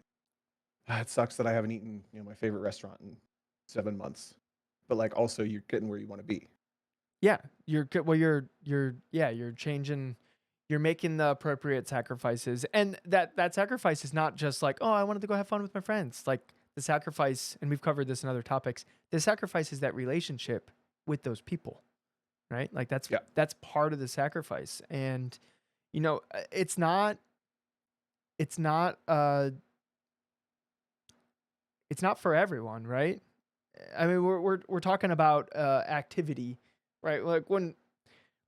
[SPEAKER 2] it sucks that I haven't eaten, my favorite restaurant in 7 months. But like also you're getting where you want to be.
[SPEAKER 1] Yeah, you're changing, you're making the appropriate sacrifices, and that sacrifice is not just like, oh, I wanted to go have fun with my friends. Like the sacrifice, and we've covered this in other topics. The sacrifice is that relationship with those people, right? Like
[SPEAKER 2] Yeah.
[SPEAKER 1] that's part of the sacrifice, and it's not it's not uh it's not for everyone, right? I mean, we're talking about activity, right? Like when,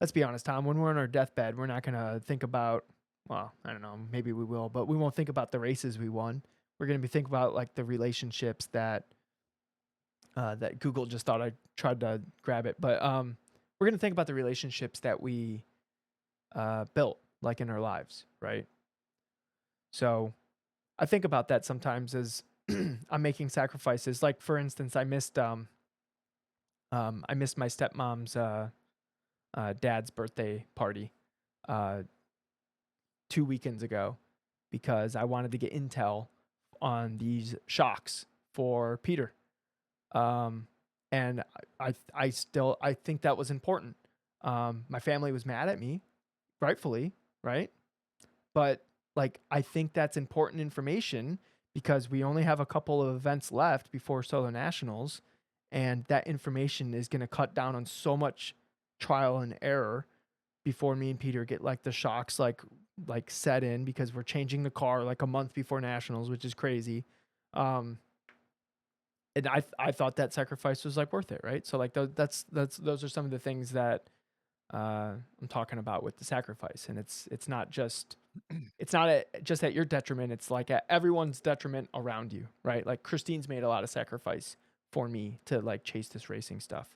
[SPEAKER 1] let's be honest, Tom, when we're on our deathbed, we're not gonna think about, well, I don't know, maybe we will, but we won't think about the races we won. We're gonna be thinking about like the relationships that Google just thought I tried to grab it, but we're gonna think about the relationships that we built, like in our lives, right? So I think about that sometimes as I'm making sacrifices. Like for instance, I missed my stepmom's dad's birthday party uh, 2 weekends ago because I wanted to get intel on these shocks for Peter. Um, and I think that was important. My family was mad at me, rightfully, right? But like I think that's important information because we only have a couple of events left before Southern Nationals, and that information is going to cut down on so much trial and error before me and Peter get like the shocks like set in, because we're changing the car like a month before Nationals, which is crazy. Um, and I thought that sacrifice was like worth it, right? So like those are some of the things that I'm talking about with the sacrifice, and it's not just just at your detriment. It's like at everyone's detriment around you, right? Like Christine's made a lot of sacrifice for me to like chase this racing stuff.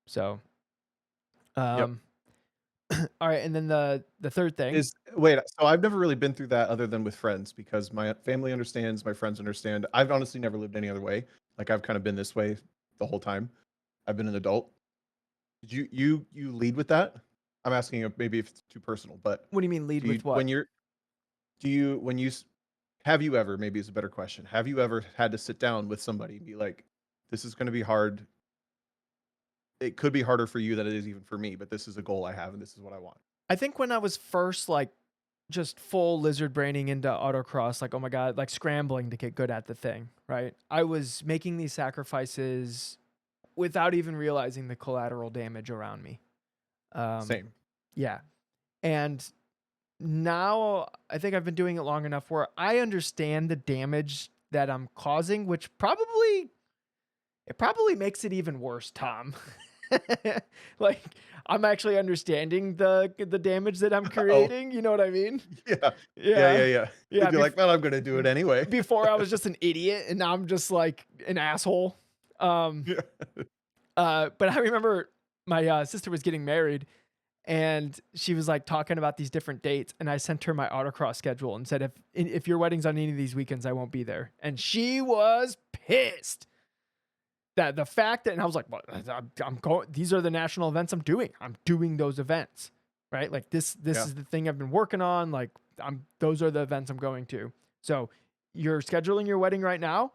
[SPEAKER 1] So,
[SPEAKER 2] Yep.
[SPEAKER 1] um, all right, and then the third thing.
[SPEAKER 2] So I've never really been through that other than with friends, because my family understands, my friends understand. I've honestly never lived any other way. Like, I've kind of been this way the whole time. I've been an adult. Did you lead with that? I'm asking if maybe if it's too personal, but
[SPEAKER 1] What do you mean lead
[SPEAKER 2] do you
[SPEAKER 1] with what?
[SPEAKER 2] when you're do you when you s- have you ever, maybe is a better question. Have you ever had to sit down with somebody and be like, this is going to be hard. It could be harder for you than it is even for me, but this is a goal I have and this is what I want.
[SPEAKER 1] I think when I was first like just full lizard braining into autocross, like, oh my God, like scrambling to get good at the thing, right? I was making these sacrifices without even realizing the collateral damage around me.
[SPEAKER 2] Same.
[SPEAKER 1] Yeah. And now I think I've been doing it long enough where I understand the damage that I'm causing, which probably makes it even worse, Tom. Like I'm actually understanding the damage that I'm
[SPEAKER 2] Oh,
[SPEAKER 1] creating. You know what I mean?
[SPEAKER 2] yeah. Yeah,
[SPEAKER 1] Yeah.
[SPEAKER 2] yeah, yeah.
[SPEAKER 1] Yeah.
[SPEAKER 2] You're like, well, I'm going to do it anyway.
[SPEAKER 1] Before I was just an idiot, and now I'm just like an asshole. Um,
[SPEAKER 2] Yeah.
[SPEAKER 1] but I remember my sister was getting married, and she was like talking about these different dates, and I sent her my autocross schedule and said, if your wedding's on any of these weekends, I won't be there. And she was pissed that the fact that, and I was like, well, I'm going, these are the national events I'm doing those events, right? Like this
[SPEAKER 2] Yeah.
[SPEAKER 1] is the thing I've been working on. Like those are the events I'm going to. So you're scheduling your wedding right now.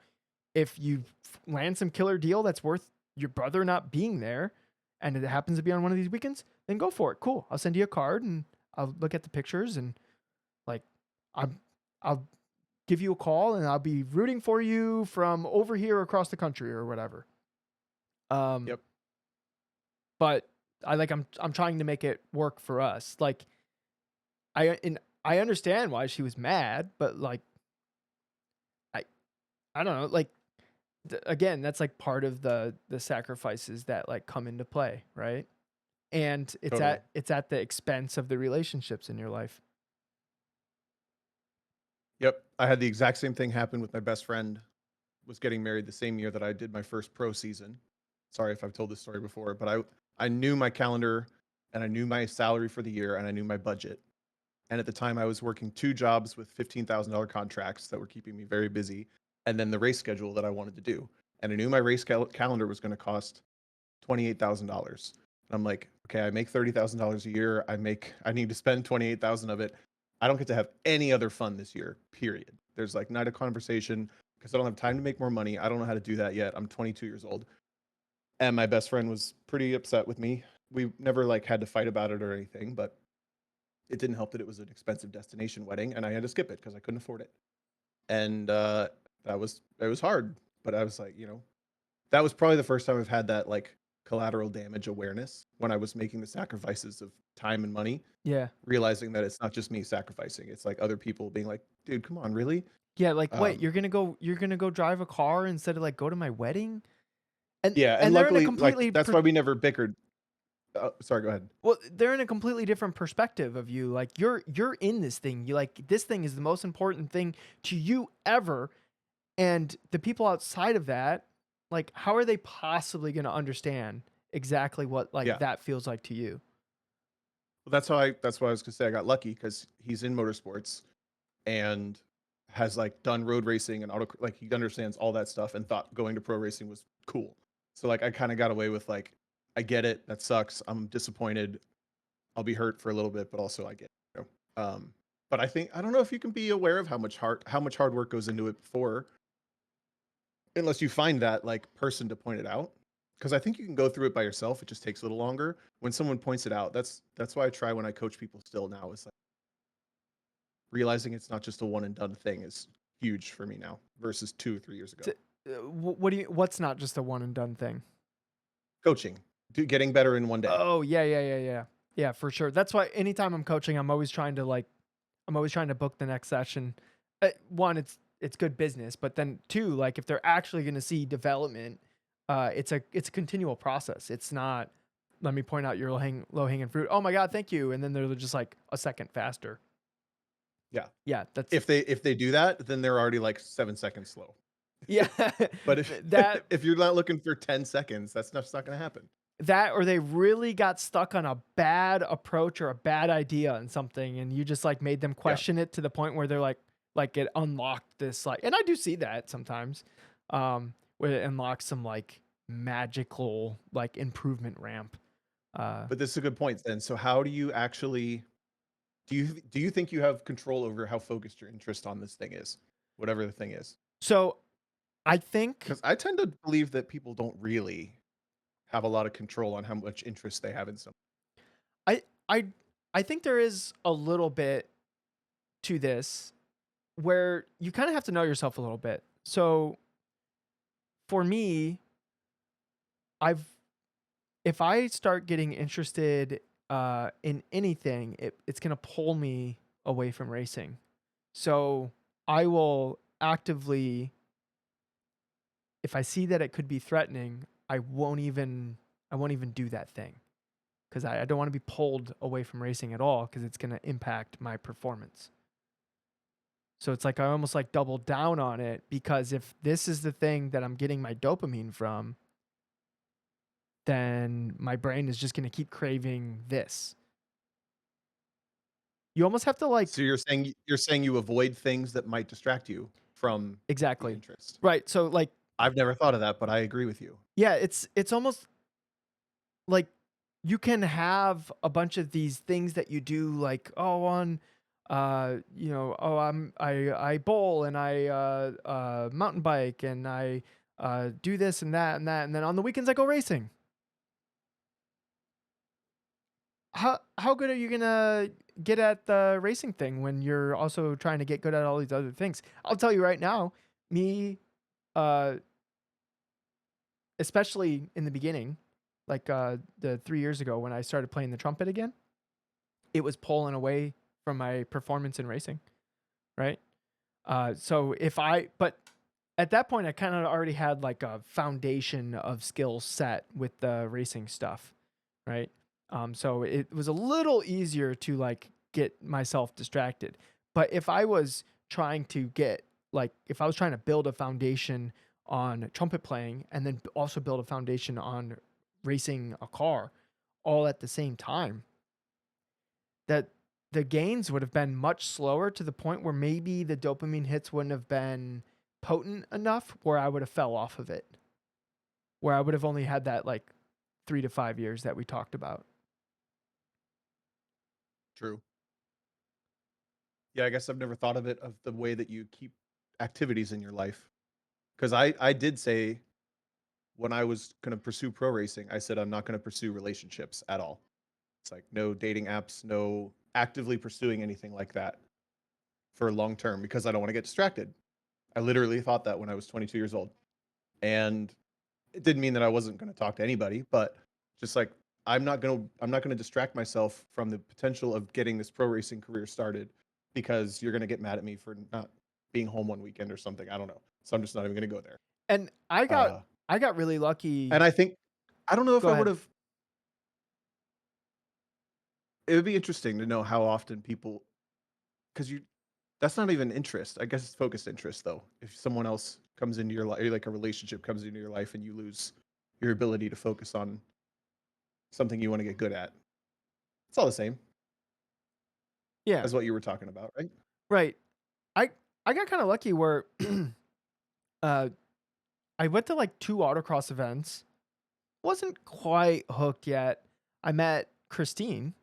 [SPEAKER 1] If you land some killer deal that's worth your brother not being there, and it happens to be on one of these weekends, then go for it. Cool. I'll send you a card and I'll look at the pictures, and like I'm I'll give you a call, and I'll be rooting for you from over here across the country or whatever. Um
[SPEAKER 2] Yep.
[SPEAKER 1] but I'm trying to make it work for us. Like I understand why she was mad, but like I I don't know, like again, that's like part of the sacrifices that like come into play, right? And
[SPEAKER 2] Totally.
[SPEAKER 1] it's at the expense of the relationships in your life.
[SPEAKER 2] Yep. I had the exact same thing happen with my best friend was getting married the same year that I did my first pro season. Sorry if I've told this story before, but I knew my calendar and I knew my salary for the year and I knew my budget. And at the time I was working two jobs with $15,000 contracts that were keeping me very busy and then the race schedule that I wanted to do. And I knew my race calendar was going to cost $28,000. I'm like, okay, I make $30,000 a year. I need to spend 28,000 of it. I don't get to have any other fun this year, period. There's like not a conversation because I don't have time to make more money. I don't know how to do that yet. I'm 22 years old. And my best friend was pretty upset with me. We never like had to fight about it or anything, but it didn't help that it was an expensive destination wedding and I had to skip it because I couldn't afford it. And it was hard, but I was like, that was probably the first time I've had that like collateral damage awareness when I was making the sacrifices of time and money,
[SPEAKER 1] Yeah.
[SPEAKER 2] realizing that it's not just me sacrificing. It's like other people being like, dude, come on, really?
[SPEAKER 1] Yeah, like wait,
[SPEAKER 2] Um,
[SPEAKER 1] you're gonna go drive a car instead of like go to my wedding?
[SPEAKER 2] yeah. And
[SPEAKER 1] And they're in a
[SPEAKER 2] luckily, like,
[SPEAKER 1] completely
[SPEAKER 2] that's why we never bickered. Sorry, go ahead.
[SPEAKER 1] well, they're in a completely different perspective of you. Like you're in this thing. You like this thing is the most important thing to you ever. And the people outside of that, like how are they possibly going to understand exactly what like
[SPEAKER 2] Yeah.
[SPEAKER 1] that feels like to you?
[SPEAKER 2] Well, that's why I was going to say I got lucky because he's in motorsports and has like done road racing and auto, like he understands all that stuff and thought going to pro racing was cool. So like I kind of got away with like, I get it. That sucks. I'm disappointed. I'll be hurt for a little bit, but also I get it. But I don't know if you can be aware of how much hard work goes into it before, unless you find that like person to point it out. Because I think you can go through it by yourself. It just takes a little longer. When someone points it out, that's why I try when I coach people still now is like realizing it's not just a one and done thing is huge for me now versus 2 or 3 years ago.
[SPEAKER 1] What do you what's not just a one and done thing?
[SPEAKER 2] Coaching, getting better in one day.
[SPEAKER 1] Oh, yeah. Yeah, for sure. That's why anytime I'm coaching, I'm always trying to book the next session. One, it's good business, but then two, like if they're actually going to see development, it's a continual process. It's not let me point out your low hanging fruit. Oh my god, thank you, and then they're just like a second faster.
[SPEAKER 2] Yeah.
[SPEAKER 1] Yeah, that's
[SPEAKER 2] If they do that, then they're already like 7 seconds slow.
[SPEAKER 1] yeah.
[SPEAKER 2] But if
[SPEAKER 1] that
[SPEAKER 2] if you're not looking for 10 seconds, that's not going to happen.
[SPEAKER 1] that or they really got stuck on a bad approach or a bad idea on something, and you just like made them
[SPEAKER 2] Yeah.
[SPEAKER 1] question it to the point where they're like it unlocked this like, and I do see that sometimes, where it unlocks some like magical like improvement ramp.
[SPEAKER 2] But this is a good point then. So how do you actually do you think you have control over how focused your interest on this thing is? Whatever the thing is.
[SPEAKER 1] So I think
[SPEAKER 2] Cuz I tend to believe that people don't really have a lot of control on how much interest they have in something.
[SPEAKER 1] I I I think there is a little bit to this where you kind of have to know yourself a little bit. So for me, I've if I start getting interested in anything, it's gonna pull me away from racing. So I will actively, if I see that it could be threatening, I won't even do that thing because I don't want to be pulled away from racing at all because it's gonna impact my performance. So it's like I almost like double down on it because if this is the thing that I'm getting my dopamine from, then my brain is just going to keep craving this. You almost have to like
[SPEAKER 2] So you're saying you avoid things that might distract you from the
[SPEAKER 1] exactly.
[SPEAKER 2] interest.
[SPEAKER 1] Right. So like
[SPEAKER 2] I've never thought of that, but I agree with you.
[SPEAKER 1] yeah, it's almost like you can have a bunch of these things that you do like oh on oh I bowl and I mountain bike and I do this and that and that and then on the weekends I go racing. How good are you gonna get at the racing thing when you're also trying to get good at all these other things? I'll tell you right now, me, uh, especially in the beginning, like the 3 years ago when I started playing the trumpet again, it was pulling away from my performance in racing, right? So if I, but at that point, I kind of already had like a foundation of skills set with the racing stuff, right? So it was a little easier to like get myself distracted. But if I was trying to get like, if I was trying to build a foundation on trumpet playing and then also build a foundation on racing a car all at the same time, that the gains would have been much slower to the point where maybe the dopamine hits wouldn't have been potent enough where I would have fell off of it, where I would have only had that like 3 to 5 years that we talked about.
[SPEAKER 2] True. Yeah, I guess I've never thought of it of the way that you keep activities in your life. Because I did say when I was going to pursue pro racing, I said I'm not going to pursue relationships at all. It's like no dating apps, no actively pursuing anything like that for long term because I don't want to get distracted. I literally thought that when I was 22 years old. And it didn't mean that I wasn't going to talk to anybody, but just like I'm not going to distract myself from the potential of getting this pro racing career started because you're going to get mad at me for not being home one weekend or something. I don't know. So I'm just not even going to go there.
[SPEAKER 1] And
[SPEAKER 2] Uh,
[SPEAKER 1] I got really lucky.
[SPEAKER 2] and I think I don't know if
[SPEAKER 1] Go
[SPEAKER 2] I would
[SPEAKER 1] ahead.
[SPEAKER 2] have. It would be interesting to know how often people, because you, that's not even interest. I guess it's focused interest though. If someone else comes into your life, like a relationship comes into your life, and you lose your ability to focus on something you want to get good at, it's all the same
[SPEAKER 1] Yeah,
[SPEAKER 2] as what you were talking about, right?
[SPEAKER 1] right. I I got kind of lucky where uh I went to like 2 autocross events. Wasn't quite hooked yet. I met Christine.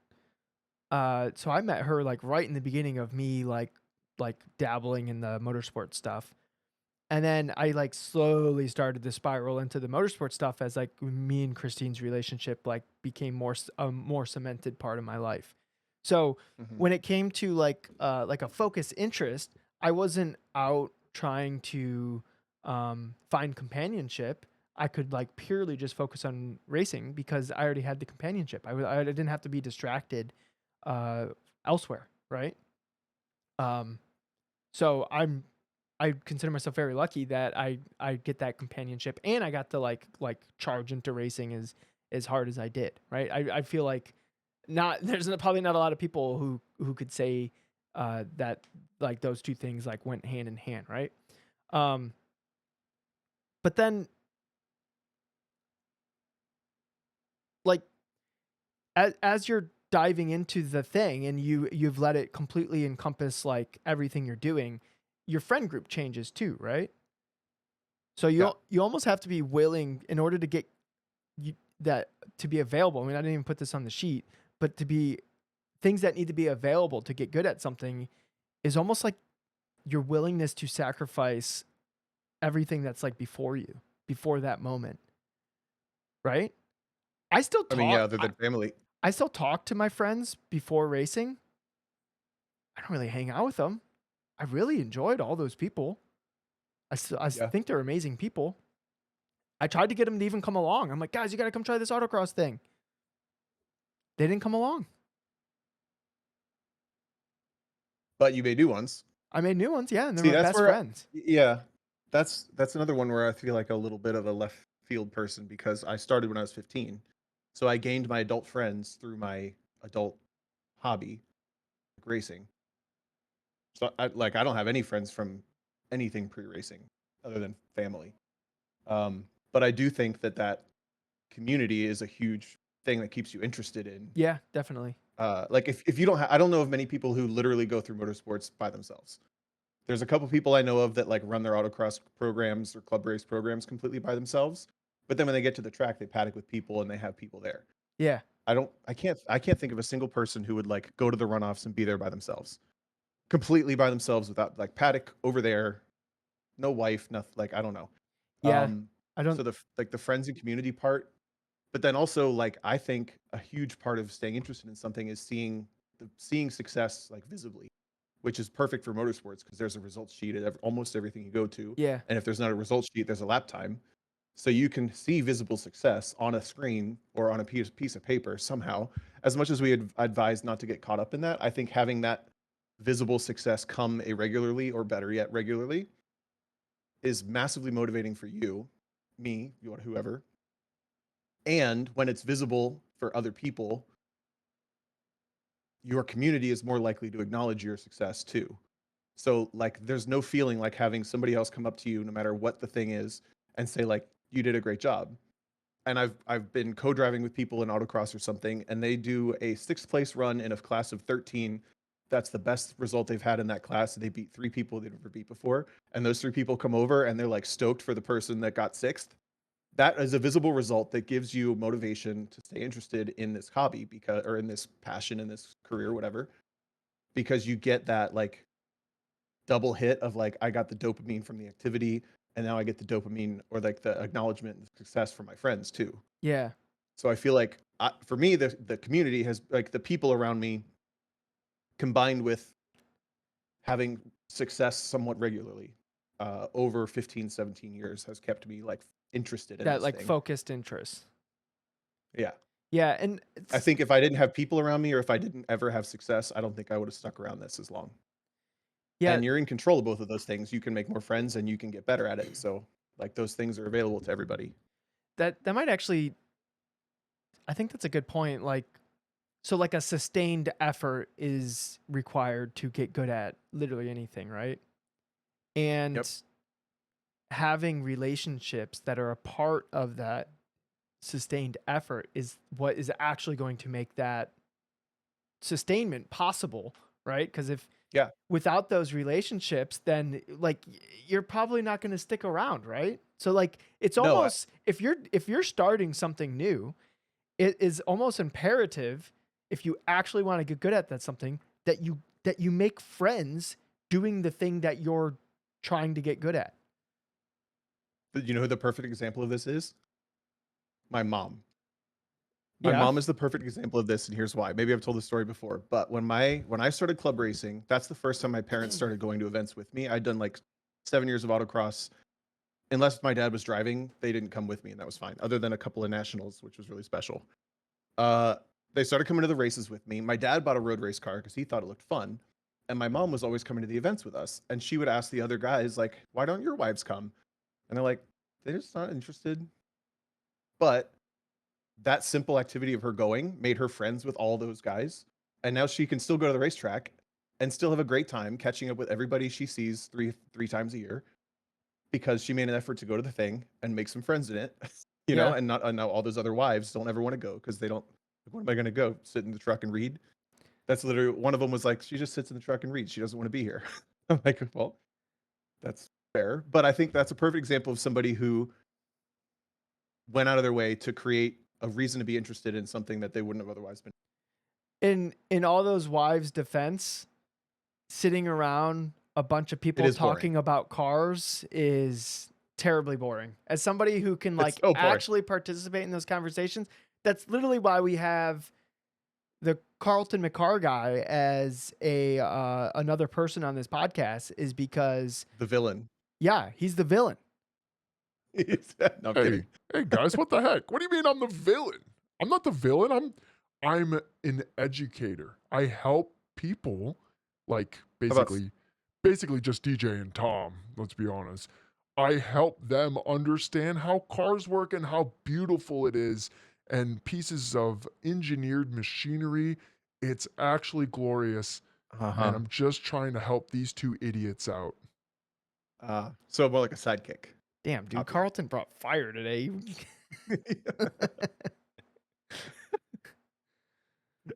[SPEAKER 1] So I met her like right in the beginning of me like dabbling in the motorsport stuff. And then I like slowly started to spiral into the motorsport stuff as like me and Christine's relationship like became a more cemented part of my life. So
[SPEAKER 2] Hmm.
[SPEAKER 1] when it came to like a focus interest, I wasn't out trying to find companionship. I could like purely just focus on racing because I already had the companionship. I didn't have to be distracted uh, elsewhere, right? Um, so I consider myself very lucky that I get that companionship and I got to like charge into racing as hard as I did, right? I feel like not there's probably not a lot of people who could say that like those two things like went hand in hand, right? Um, but then like as you're diving into the thing and you've let it completely encompass like everything you're doing, your friend group changes too, right? So
[SPEAKER 2] Yeah.
[SPEAKER 1] you almost have to be willing in order to get you, that to be available. I mean, I didn't even put this on the sheet, but to be things that need to be available to get good at something is almost like your willingness to sacrifice everything that's like before you, before that moment, right? I still
[SPEAKER 2] I mean, yeah,
[SPEAKER 1] talk.
[SPEAKER 2] other than family.
[SPEAKER 1] I still talk to my friends before racing. I don't really hang out with them. I really enjoyed all those people. I
[SPEAKER 2] Yeah.
[SPEAKER 1] think they're amazing people. I tried to get them to even come along. I'm like, guys, you got to come try this autocross thing. They didn't come along.
[SPEAKER 2] But you may do ones.
[SPEAKER 1] I made new ones, yeah, and they're
[SPEAKER 2] See,
[SPEAKER 1] my
[SPEAKER 2] that's
[SPEAKER 1] best
[SPEAKER 2] where,
[SPEAKER 1] friends.
[SPEAKER 2] yeah, that's another one where I feel like a little bit of a left field person because I started when I was 15. So I gained my adult friends through my adult hobby, like racing. So I don't have any friends from anything pre-racing other than family. But I do think that that community is a huge thing that keeps you interested in.
[SPEAKER 1] Yeah, definitely.
[SPEAKER 2] Like if you don't, I don't know of many people who literally go through motorsports by themselves. There's a couple people I know of that like run their autocross programs or club race programs completely by themselves. But then when they get to the track, they paddock with people and they have people there.
[SPEAKER 1] Yeah.
[SPEAKER 2] I can't think of a single person who would like go to the runoffs and be there by themselves, completely by themselves without like paddock over there, no wife, nothing. Like I don't know.
[SPEAKER 1] Yeah.
[SPEAKER 2] Um,
[SPEAKER 1] I
[SPEAKER 2] so
[SPEAKER 1] don't
[SPEAKER 2] the friends and community part, but then also like I think a huge part of staying interested in something is seeing success like visibly, which is perfect for motorsports because there's a results sheet at almost everything you go to,
[SPEAKER 1] yeah.
[SPEAKER 2] and if there's not a results sheet, there's a lap time. So you can see visible success on a screen or on a piece of paper somehow. As much as we advise not to get caught up in that, I think having that visible success come irregularly, or better yet, regularly, is massively motivating for you, me, you, whoever. And when it's visible for other people, your community is more likely to acknowledge your success too. So like there's no feeling like having somebody else come up to you no matter what the thing is and say like you did a great job. And I've been co-driving with people in autocross or something, and they do a 6th place run in a class of 13. That's the best result they've had in that class. They beat 3 people they've never beat before, and those 3 people come over and they're like stoked for the person that got 6th. That is a visible result that gives you motivation to stay interested in this hobby, because, or in this passion, in this career, whatever, because you get that like double hit of like, I got the dopamine from the activity, and now I get the dopamine or like the acknowledgement and success from my friends too.
[SPEAKER 1] Yeah.
[SPEAKER 2] So I feel like for me, the community has, like, the people around me combined with having success somewhat regularly over 15, 17 years has kept me like interested in
[SPEAKER 1] That
[SPEAKER 2] this
[SPEAKER 1] like
[SPEAKER 2] thing.
[SPEAKER 1] focused interest.
[SPEAKER 2] Yeah.
[SPEAKER 1] Yeah. And
[SPEAKER 2] I think if I didn't have people around me, or if I didn't ever have success, I don't think I would have stuck around this as long.
[SPEAKER 1] yeah,
[SPEAKER 2] And you're in control of both of those things. You can make more friends and you can get better at it. So like those things are available to everybody.
[SPEAKER 1] that might actually, I think that's a good point. Like, so like a sustained effort is required to get good at literally anything, right? And
[SPEAKER 2] Yep.
[SPEAKER 1] having relationships that are a part of that sustained effort is what is actually going to make that sustainment possible, right? Because if
[SPEAKER 2] Yeah.
[SPEAKER 1] without those relationships, then like you're probably not going to stick around, right? So like it's
[SPEAKER 2] No,
[SPEAKER 1] almost, if you're starting something new, it is almost imperative, if you actually want to get good at that something, that you make friends doing the thing that you're trying to get good at.
[SPEAKER 2] you know who the perfect example of this is? My mom. My
[SPEAKER 1] Yeah.
[SPEAKER 2] mom is the perfect example of this, and here's why. Maybe I've told this story before, but when I started club racing, that's the first time my parents started going to events with me. I'd done like 7 years of autocross. Unless my dad was driving, they didn't come with me, and that was fine. Other than a couple of nationals, which was really special. Uh, they started coming to the races with me. My dad bought a road race car because he thought it looked fun, and my mom was always coming to the events with us. And she would ask the other guys like, "Why don't your wives come?" And they're like, "They're just not interested." But that simple activity of her going made her friends with all those guys. And now she can still go to the racetrack and still have a great time catching up with everybody she sees three times a year, because she made an effort to go to the thing and make some friends in it, you know,
[SPEAKER 1] Yeah.
[SPEAKER 2] and not, and now all those other wives don't ever want to go because they don't, when am I going to go? Sit in the truck and read? That's literally, one of them was like, she just sits in the truck and reads. She doesn't want to be here. I'm like, well, that's fair. But I think that's a perfect example of somebody who went out of their way to create a reason to be interested in something that they wouldn't have otherwise been.
[SPEAKER 1] In all those wives' defense, sitting around a bunch of
[SPEAKER 2] It
[SPEAKER 1] people
[SPEAKER 2] is boring.
[SPEAKER 1] talking about cars is terribly boring. As somebody who can
[SPEAKER 2] It's
[SPEAKER 1] like
[SPEAKER 2] so boring.
[SPEAKER 1] actually participate in those conversations, that's literally why we have the Carlton McCarr guy as a another person on this podcast, is because
[SPEAKER 2] The villain.
[SPEAKER 1] yeah, he's the villain.
[SPEAKER 2] No, I'm kidding.
[SPEAKER 3] Hey guys, what the heck? What do you mean I'm the villain? I'm not the villain. I'm an educator. I help people like
[SPEAKER 2] How about
[SPEAKER 3] basically just DJ and Tom, let's be honest. I help them understand how cars work and how beautiful it is, and pieces of engineered machinery. It's actually glorious, and
[SPEAKER 2] uh-huh.
[SPEAKER 3] I'm just trying to help these two idiots out.
[SPEAKER 2] So more like a sidekick.
[SPEAKER 1] Damn, dude,
[SPEAKER 2] Copy.
[SPEAKER 1] Carlton brought fire today.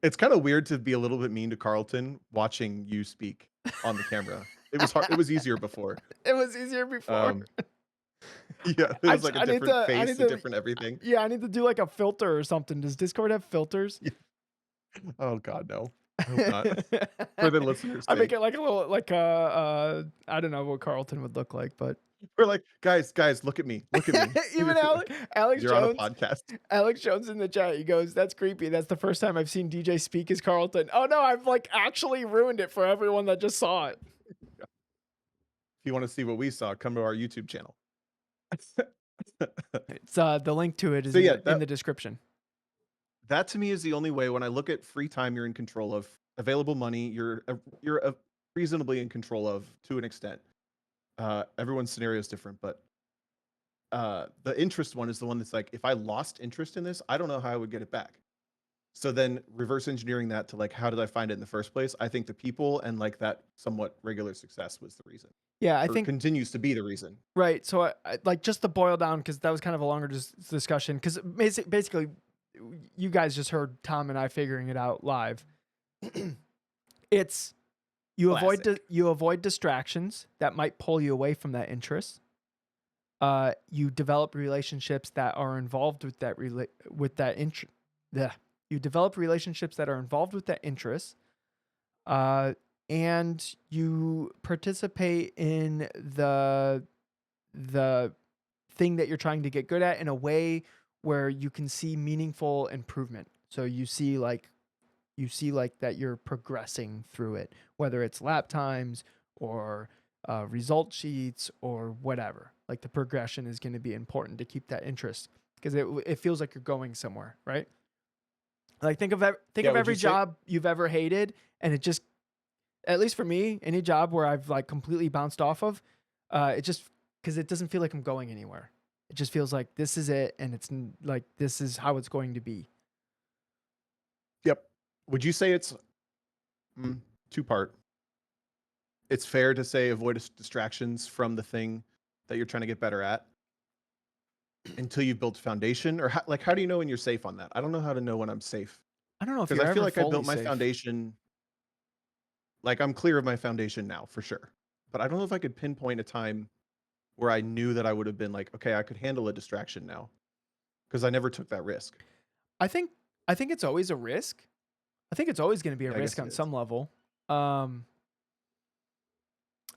[SPEAKER 2] It's kind of weird to be a little bit mean to Carlton watching you speak on the camera. It was hard. It was easier before.
[SPEAKER 1] It was easier before.
[SPEAKER 2] Um, yeah, it was like a
[SPEAKER 1] I need
[SPEAKER 2] different
[SPEAKER 1] to,
[SPEAKER 2] face, a different everything.
[SPEAKER 1] yeah, I need to do like a filter or something. Does Discord have filters?
[SPEAKER 2] Yeah. Oh God, no. I hope not. For the listeners'
[SPEAKER 1] I make
[SPEAKER 2] sake.
[SPEAKER 1] it like a little, like I don't know what Carlton would look like, but
[SPEAKER 2] We're like, guys, look at me. Look at me.
[SPEAKER 1] even Alex
[SPEAKER 2] You're on a
[SPEAKER 1] Jones,
[SPEAKER 2] podcast.
[SPEAKER 1] Alex Jones in the chat, he goes, "That's creepy. That's the first time I've seen DJ speak as Carlton." Oh no, I've like actually ruined it for everyone that just saw it.
[SPEAKER 2] If you want to see what we saw, come to our YouTube channel.
[SPEAKER 1] It's the link to it is
[SPEAKER 2] So yeah,
[SPEAKER 1] in the description.
[SPEAKER 2] that to me is the only way. When I look at free time, you're in control of available money. You're reasonably in control of to an extent. Everyone's scenario is different, but the interest one is the one that's like, if I lost interest in this, I don't know how I would get it back. So then reverse engineering that to like, how did I find it in the first place? I think the people and like that somewhat regular success was the reason,
[SPEAKER 1] Yeah, I
[SPEAKER 2] or
[SPEAKER 1] think
[SPEAKER 2] continues to be the reason.
[SPEAKER 1] right. So I like just to boil down because that was kind of a longer discussion because basically you guys just heard Tom and I figuring it out live. It's you
[SPEAKER 2] Classic.
[SPEAKER 1] avoid distractions that might pull you away from that interest. You develop relationships that are involved with that interest. You develop relationships that are involved with that interest. And you participate in the thing that you're trying to get good at in a way where you can see meaningful improvement. So you see like that you're progressing through it, whether it's lap times or result sheets or whatever. Like the progression is going to be important to keep that interest because it feels like you're going somewhere, right? Like think of
[SPEAKER 2] Yeah, would
[SPEAKER 1] every
[SPEAKER 2] you say?
[SPEAKER 1] job you've ever hated, and it just, at least for me, any job where I've like completely bounced off of, it just because it doesn't feel like I'm going anywhere. It just feels like this is it, and it's like this is how it's going to be.
[SPEAKER 2] Yep. Would you say it's two part? It's fair to say avoid distractions from the thing that you're trying to get better at until you've built a foundation, or how do you know when you're safe on that? I don't know how to know when I'm safe
[SPEAKER 1] I don't know if
[SPEAKER 2] because
[SPEAKER 1] you're
[SPEAKER 2] I feel
[SPEAKER 1] ever
[SPEAKER 2] like I
[SPEAKER 1] fully
[SPEAKER 2] built my
[SPEAKER 1] safe.
[SPEAKER 2] foundation. Like I'm clear of my foundation now for sure, but I don't know if I could pinpoint a time where I knew that I would have been like, okay, I could handle a distraction now because I never took that risk.
[SPEAKER 1] I think it's always a risk. I think it's always going to be a
[SPEAKER 2] Yeah, I
[SPEAKER 1] risk
[SPEAKER 2] guess it
[SPEAKER 1] on
[SPEAKER 2] is.
[SPEAKER 1] some level.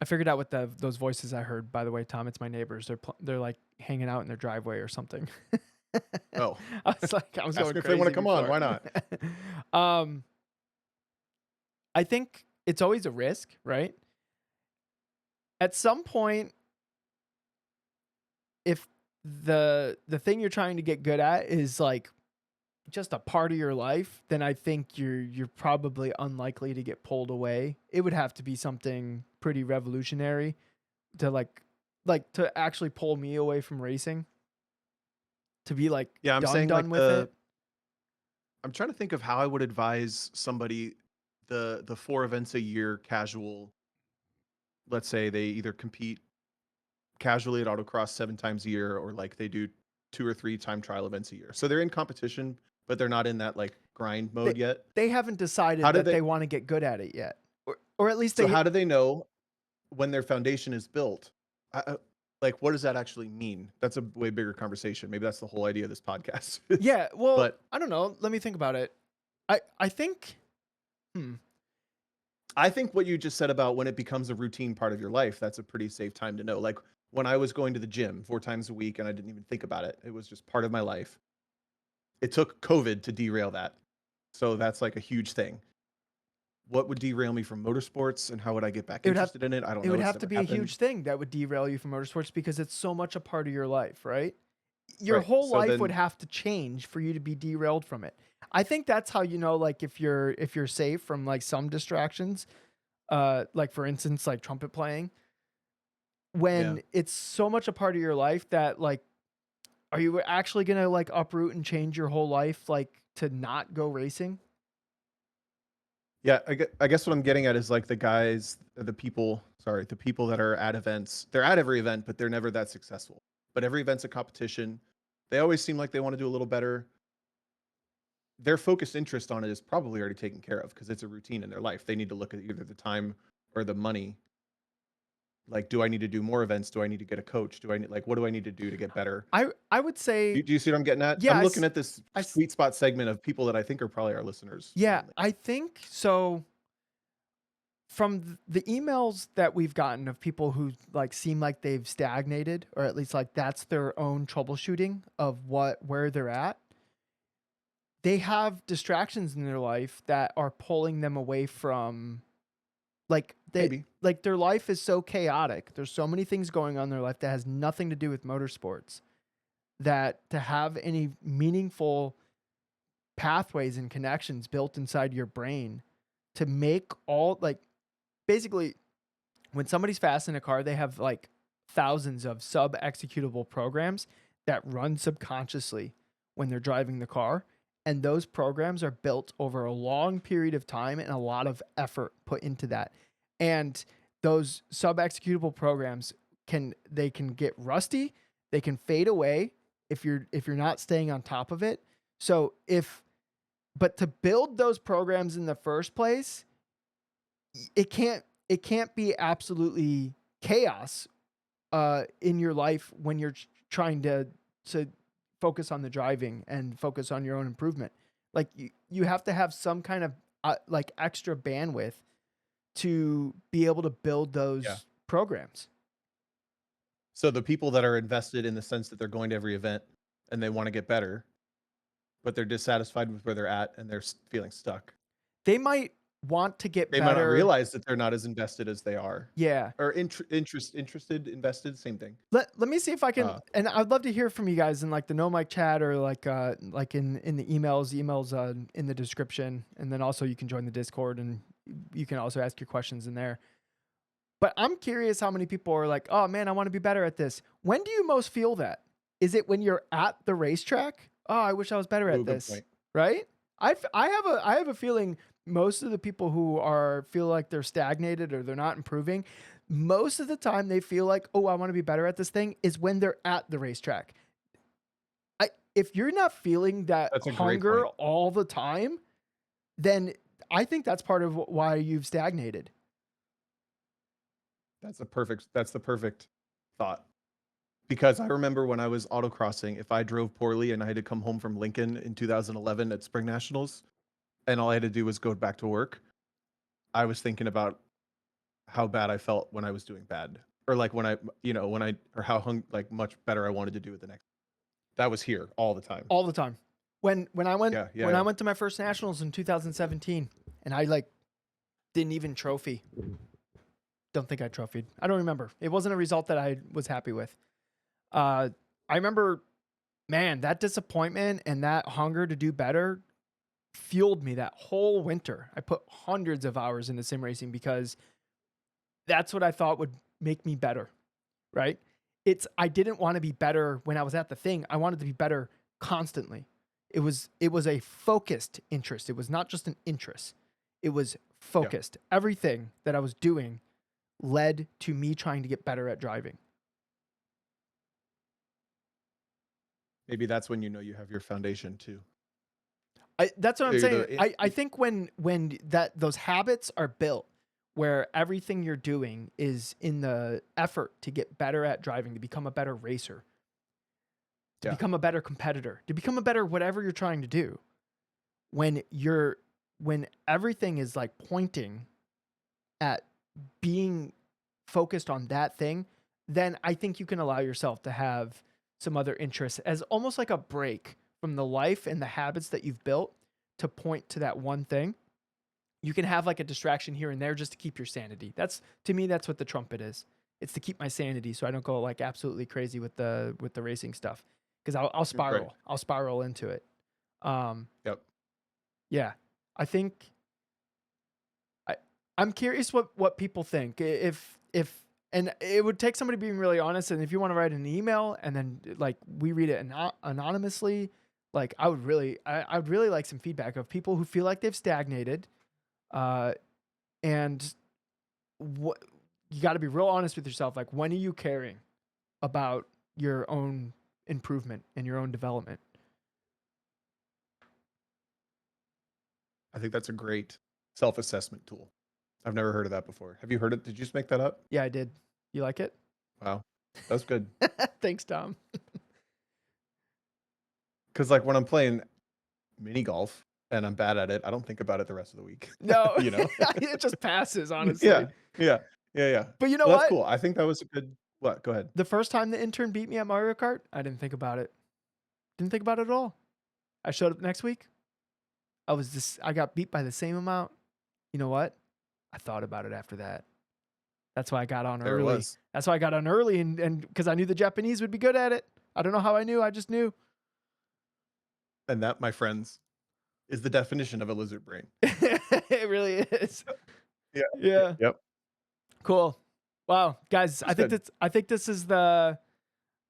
[SPEAKER 1] I figured out what those voices I heard. By the way, Tom, it's my neighbors. They're like hanging out in their driveway or something.
[SPEAKER 2] Oh,
[SPEAKER 1] I was going
[SPEAKER 2] ask if they want to
[SPEAKER 1] crazy
[SPEAKER 2] come on.
[SPEAKER 1] before.
[SPEAKER 2] Why not?
[SPEAKER 1] I think it's always a risk, right? At some point, if the thing you're trying to get good at is like just a part of your life, then I think you're probably unlikely to get pulled away. It would have to be something pretty revolutionary to like to actually pull me away from racing. To be like
[SPEAKER 2] Yeah, I'm saying like
[SPEAKER 1] with it.
[SPEAKER 2] I'm trying to think of how I would advise somebody the 4 events a year casual. Let's say they either compete casually at autocross 7 times a year, or like they do 2 or 3 time trial events a year. So they're in competition, but they're not in that like grind mode yet.
[SPEAKER 1] They haven't decided that they want to get good at it yet, or at least
[SPEAKER 2] So how do they know when their foundation is built? Like, what does that actually mean? That's a way bigger conversation. Maybe that's the whole idea of this podcast.
[SPEAKER 1] Yeah, well,
[SPEAKER 2] but
[SPEAKER 1] I don't know. Let me think about it. I think.
[SPEAKER 2] I think what you just said about when it becomes a routine part of your life, that's a pretty safe time to know. Like when I was going to the gym 4 times a week and I didn't even think about it, it was just part of my life. It took COVID to derail that. So that's like a huge thing. What would derail me from motorsports and how would I get back interested in it? I don't know.
[SPEAKER 1] It would have to be a huge thing that would derail you from motorsports because it's so much a part of your life, right? Your whole life would have to change for you to be derailed from it. I think that's how you know, like if you're safe from like some distractions, like for instance, like trumpet playing, when it's so much a part of your life that like, are you actually gonna like uproot and change your whole life like to not go racing?
[SPEAKER 2] Yeah, I guess what I'm getting at is like the people that are at events. They're at every event, but they're never that successful. But every event's a competition. They always seem like they want to do a little better. Their focused interest on it is probably already taken care of because it's a routine in their life. They need to look at either the time or the money. Like, do I need to do more events? Do I need to get a coach? What do I need to do to get better?
[SPEAKER 1] I would say.
[SPEAKER 2] Do you see what I'm getting at?
[SPEAKER 1] Yeah,
[SPEAKER 2] I'm looking at this sweet spot segment of people that I think are probably our listeners.
[SPEAKER 1] Yeah,
[SPEAKER 2] mainly.
[SPEAKER 1] I think so. From the emails that we've gotten of people who like seem like they've stagnated, or at least like that's their own troubleshooting of where they're at. They have distractions in their life that are pulling them away from like their life is so chaotic. There's so many things going on in their life that has nothing to do with motorsports that to have any meaningful pathways and connections built inside your brain to make all like basically when somebody's fast in a car, they have like thousands of sub executable programs that run subconsciously when they're driving the car. And those programs are built over a long period of time and a lot of effort put into that. And those sub executable programs can get rusty, they can fade away if you're not staying on top of it. So but to build those programs in the first place, it can't be absolutely chaos in your life when you're trying to focus on the driving and focus on your own improvement. Like you have to have some kind of like extra bandwidth to be able to build those programs.
[SPEAKER 2] So the people that are invested in the sense that they're going to every event and they want to get better, but they're dissatisfied with where they're at and they're feeling stuck.
[SPEAKER 1] They might want to get
[SPEAKER 2] They
[SPEAKER 1] better.
[SPEAKER 2] might not realize that they're not as invested as they are.
[SPEAKER 1] Yeah.
[SPEAKER 2] Or interested, invested, same thing.
[SPEAKER 1] Let me see if I can, and I'd love to hear from you guys in like the No Mic chat or like in the emails in the description, and then also you can join the Discord and you can also ask your questions in there. But I'm curious how many people are like, oh man, I want to be better at this. When do you most feel that? Is it when you're at the racetrack? Oh, I wish I was better at this. Point. Right? I have a feeling most of the people who feel like they're stagnated or they're not improving, most of the time they feel like, oh, I want to be better at this thing is when they're at the racetrack. If you're not feeling that hunger all the time, then I think that's part of why you've stagnated.
[SPEAKER 2] That's the perfect thought. Because I remember when I was autocrossing, if I drove poorly and I had to come home from Lincoln in 2011 at Spring Nationals, and all I had to do was go back to work, I was thinking about how bad I felt when I was doing bad, or like or how much better I wanted to do it the next. That was here all the time.
[SPEAKER 1] All the time. When I went I went to my first nationals in 2017, and I didn't even trophy. Don't think I trophied. I don't remember. It wasn't a result that I was happy with. I remember, man, that disappointment and that hunger to do better fueled me that whole winter. I put hundreds of hours into sim racing because that's what I thought would make me better, right? I didn't want to be better when I was at the thing. I wanted to be better constantly. It was a focused interest. It was not just an interest. It was focused. Yeah. Everything that I was doing led to me trying to get better at driving.
[SPEAKER 2] Maybe that's when you know you have your foundation too.
[SPEAKER 1] That's what I'm saying. I think when those habits are built, where everything you're doing is in the effort to get better at driving, to become a better racer, to become a better competitor, to become a better whatever you're trying to do. When everything is like pointing at being focused on that thing, then I think you can allow yourself to have some other interests as almost like a break from the life and the habits that you've built to point to that one thing. You can have like a distraction here and there just to keep your sanity. To me, that's what the trumpet is. It's to keep my sanity so I don't go like absolutely crazy with the racing stuff, because I'll spiral. Right. I'll spiral into it.
[SPEAKER 2] Yep.
[SPEAKER 1] Yeah. I think I'm curious what people think. And it would take somebody being really honest. And if you want to write an email and then like we read it anonymously, like I would really like some feedback of people who feel like they've stagnated. And what you got to be real honest with yourself. Like, when are you caring about your own improvement and your own development?
[SPEAKER 2] I think that's a great self-assessment tool. I've never heard of that before. Have you heard it? Did you just make that up?
[SPEAKER 1] Yeah, I did. You like it?
[SPEAKER 2] Wow. That's good.
[SPEAKER 1] Thanks, Tom.
[SPEAKER 2] Because like when I'm playing mini golf and I'm bad at it, I don't think about it the rest of the week.
[SPEAKER 1] No,
[SPEAKER 2] you know,
[SPEAKER 1] it just passes, honestly.
[SPEAKER 2] Yeah.
[SPEAKER 1] But you know what?
[SPEAKER 2] That's cool. I think that was a good, what? Go ahead.
[SPEAKER 1] The first time the intern beat me at Mario Kart, I didn't think about it. Didn't think about it at all. I showed up next week. I got beat by the same amount. You know what? I thought about it after that. That's why I got on early. That's why I got on early and because I knew the Japanese would be good at it. I don't know how I knew. I just knew.
[SPEAKER 2] And that, my friends, is the definition of a lizard brain.
[SPEAKER 1] It really is.
[SPEAKER 2] Yeah.
[SPEAKER 1] Yeah.
[SPEAKER 2] Yep.
[SPEAKER 1] Cool. Wow, guys,
[SPEAKER 2] That's good.
[SPEAKER 1] I think this is the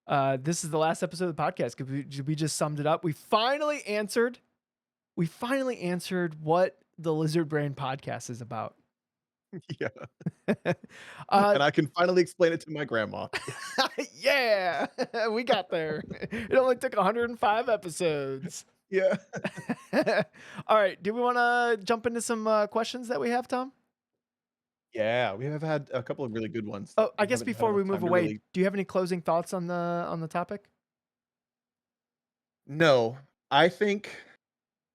[SPEAKER 1] last episode of the podcast because we just summed it up. We finally answered what the Lizard Brain podcast is about.
[SPEAKER 2] Yeah.
[SPEAKER 1] uh,
[SPEAKER 2] And I can finally explain it to my grandma.
[SPEAKER 1] yeah, we got there. It only took 105 episodes.
[SPEAKER 2] Yeah.
[SPEAKER 1] All right, do we want to jump into some questions that we have, Tom?
[SPEAKER 2] Yeah. We have had a couple of really good ones.
[SPEAKER 1] Oh,
[SPEAKER 2] that
[SPEAKER 1] I
[SPEAKER 2] we
[SPEAKER 1] guess
[SPEAKER 2] haven't had
[SPEAKER 1] before we
[SPEAKER 2] enough
[SPEAKER 1] move
[SPEAKER 2] time to
[SPEAKER 1] away,
[SPEAKER 2] really-
[SPEAKER 1] do you have any closing thoughts on the topic?
[SPEAKER 2] No,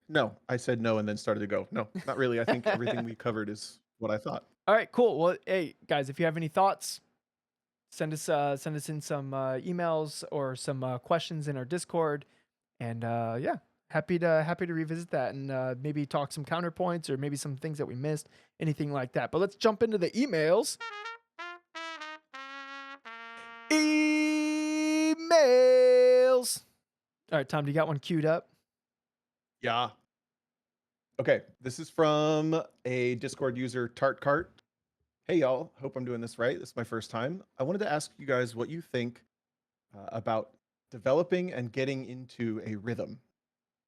[SPEAKER 2] no. I said no and then started to go. No, not really. I think everything we covered is what I thought.
[SPEAKER 1] All right, cool. Well, hey guys, if you have any thoughts, send us in some emails or some questions in our Discord, and yeah, happy to revisit that and maybe talk some counterpoints or maybe some things that we missed, anything like that. But let's jump into the emails. Emails. All right, Tom, do you got one queued up?
[SPEAKER 2] Yeah. Okay, this is from a Discord user, TartCart. Hey, y'all. Hope I'm doing this right. This is my first time. I wanted to ask you guys what you think about developing and getting into a rhythm.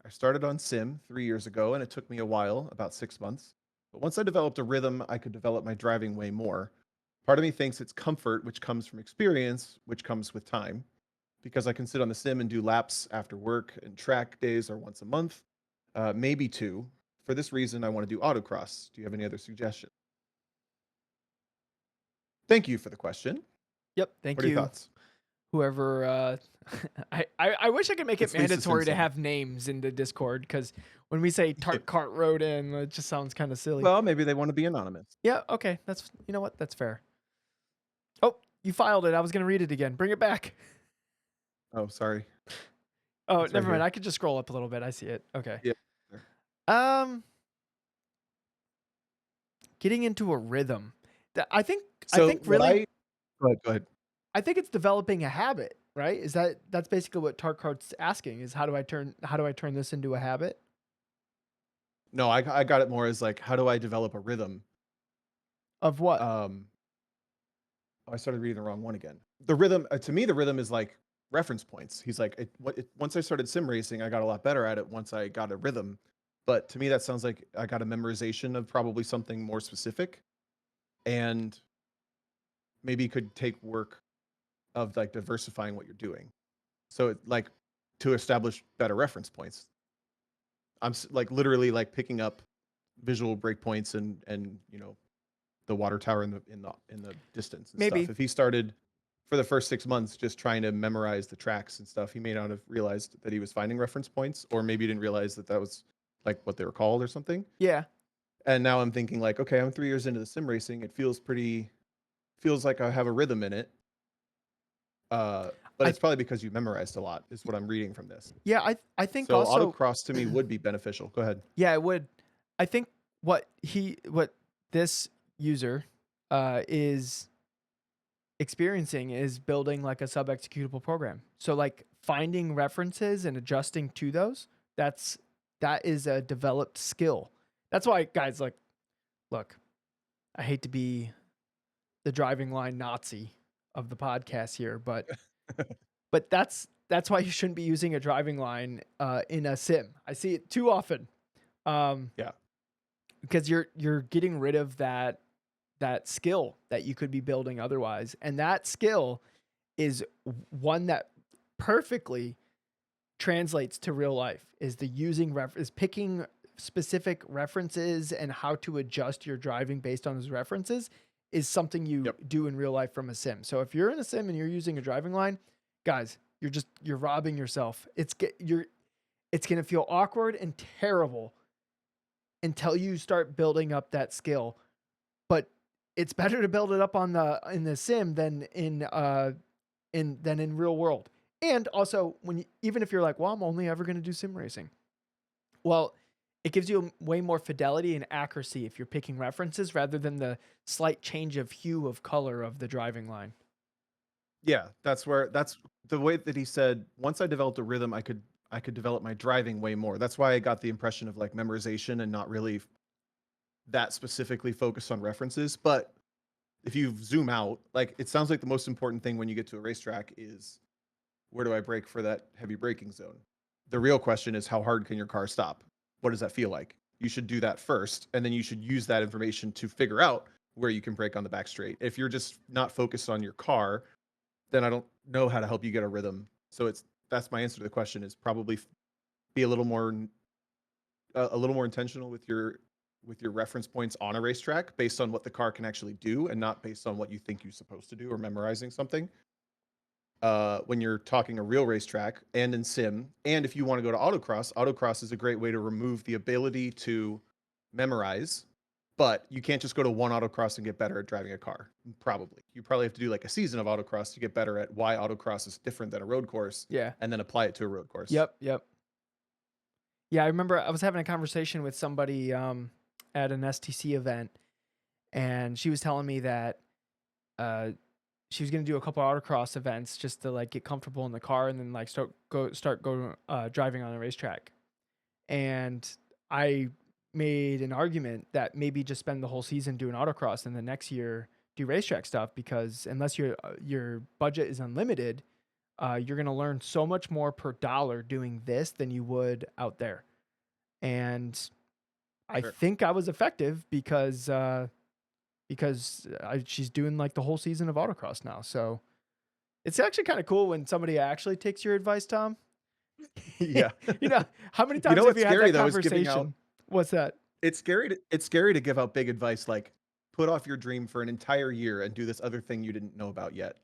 [SPEAKER 2] I started on Sim 3 years ago, and it took me a while, about 6 months. But once I developed a rhythm, I could develop my driving way more. Part of me thinks it's comfort, which comes from experience, which comes with time. Because I can sit on the sim and do laps after work, and track days are once a month, maybe 2. For this reason, I want to do autocross. Do you have any other suggestions? Thank you for the question.
[SPEAKER 1] Yep, thank
[SPEAKER 2] What are your
[SPEAKER 1] you.
[SPEAKER 2] thoughts?
[SPEAKER 1] Whoever I wish I could make it
[SPEAKER 2] It's Lisa
[SPEAKER 1] mandatory to
[SPEAKER 2] Simpson.
[SPEAKER 1] have names in the Discord, because when we say Tart Cart wrote in, it just sounds kind of silly.
[SPEAKER 2] Well, maybe they want to be anonymous.
[SPEAKER 1] Yeah, okay, that's, you know what, that's fair. Oh, you filed it. I was gonna read it again. Bring it back.
[SPEAKER 2] Oh, sorry.
[SPEAKER 1] Oh,
[SPEAKER 2] It's right
[SPEAKER 1] never mind.
[SPEAKER 2] here.
[SPEAKER 1] I could just scroll up a little bit. I see it. Okay.
[SPEAKER 2] Yeah.
[SPEAKER 1] Getting into a rhythm. I think
[SPEAKER 2] So
[SPEAKER 1] really
[SPEAKER 2] Go ahead.
[SPEAKER 1] I think it's developing a habit, right? That's basically what Tart Cart's asking, is how do I turn this into a habit?
[SPEAKER 2] No, I got it more as like, how do I develop a rhythm?
[SPEAKER 1] Of what?
[SPEAKER 2] Oh, I started reading the wrong one again. The rhythm, to me, the rhythm is like reference points. He's like, once I started sim racing, I got a lot better at it once I got a rhythm. But to me, that sounds like I got a memorization of probably something more specific, and maybe could take work of like diversifying what you're doing. So like to establish better reference points. I'm like literally like picking up visual breakpoints and the water tower in the distance and
[SPEAKER 1] Maybe.
[SPEAKER 2] stuff. If he started for the first 6 months just trying to memorize the tracks and stuff, he may not have realized that he was finding reference points, or maybe he didn't realize that that was like what they were called or something.
[SPEAKER 1] Yeah.
[SPEAKER 2] And now I'm thinking like, okay, I'm 3 years into the sim racing. It feels like I have a rhythm in it. But it's probably because you memorized a lot, is what I'm reading from this.
[SPEAKER 1] Yeah, I think
[SPEAKER 2] So
[SPEAKER 1] also
[SPEAKER 2] autocross to me would be beneficial. Go ahead.
[SPEAKER 1] yeah, it would. I think what this user is experiencing is building like a sub executable program. So like finding references and adjusting to those, that is a developed skill. That's why, guys, like, look, I hate to be the driving line Nazi of the podcast here, but that's why you shouldn't be using a driving line in a sim. I see it too often.
[SPEAKER 2] Yeah.
[SPEAKER 1] Because you're getting rid of that skill that you could be building otherwise, and that skill is one that perfectly translates to real life. Is picking specific references and how to adjust your driving based on those references is something you do in real life from a sim. So if you're in a sim and you're using a driving line, guys, you're robbing yourself. It's going to feel awkward and terrible until you start building up that skill. But it's better to build it up in the sim than in real world. And also, even if you're like, well, I'm only ever going to do sim racing, well, it gives you way more fidelity and accuracy if you're picking references rather than the slight change of hue of color of the driving line.
[SPEAKER 2] Yeah, that's the way that he said, once I developed a rhythm, I could develop my driving way more. That's why I got the impression of like memorization and not really that specifically focused on references. But if you zoom out, like it sounds like the most important thing when you get to a racetrack is where do I brake for that heavy braking zone? The real question is how hard can your car stop? What does that feel like? You should do that first, and then you should use that information to figure out where you can brake on the back straight. If you're just not focused on your car, then I don't know how to help you get a rhythm. So that's my answer to the question is probably be a little more intentional with your reference points on a racetrack based on what the car can actually do and not based on what you think you're supposed to do or memorizing something. When you're talking a real racetrack and in sim, and if you want to go to autocross, autocross is a great way to remove the ability to memorize, but you can't just go to one autocross and get better at driving a car. Probably. You probably have to do like a season of autocross to get better at why autocross is different than a road course
[SPEAKER 1] Yeah.
[SPEAKER 2] and then apply it to a road course.
[SPEAKER 1] Yep. Yeah, I remember I was having a conversation with somebody at an STC event, and she was telling me that she was gonna do a couple autocross events just to like get comfortable in the car and then like start driving on a racetrack. And I made an argument that maybe just spend the whole season doing autocross and the next year do racetrack stuff, because unless your budget is unlimited, you're gonna learn so much more per dollar doing this than you would out there. And I
[SPEAKER 2] Sure.
[SPEAKER 1] think I was effective because she's doing like the whole season of autocross now. So it's actually kind of cool when somebody actually takes your advice, Tom.
[SPEAKER 2] Yeah.
[SPEAKER 1] You know, how many
[SPEAKER 2] You
[SPEAKER 1] times
[SPEAKER 2] know
[SPEAKER 1] have
[SPEAKER 2] what's
[SPEAKER 1] you had
[SPEAKER 2] scary
[SPEAKER 1] that
[SPEAKER 2] though is giving
[SPEAKER 1] conversation?
[SPEAKER 2] out
[SPEAKER 1] What's that?
[SPEAKER 2] it's scary to give out big advice like put off your dream for an entire year and do this other thing you didn't know about yet.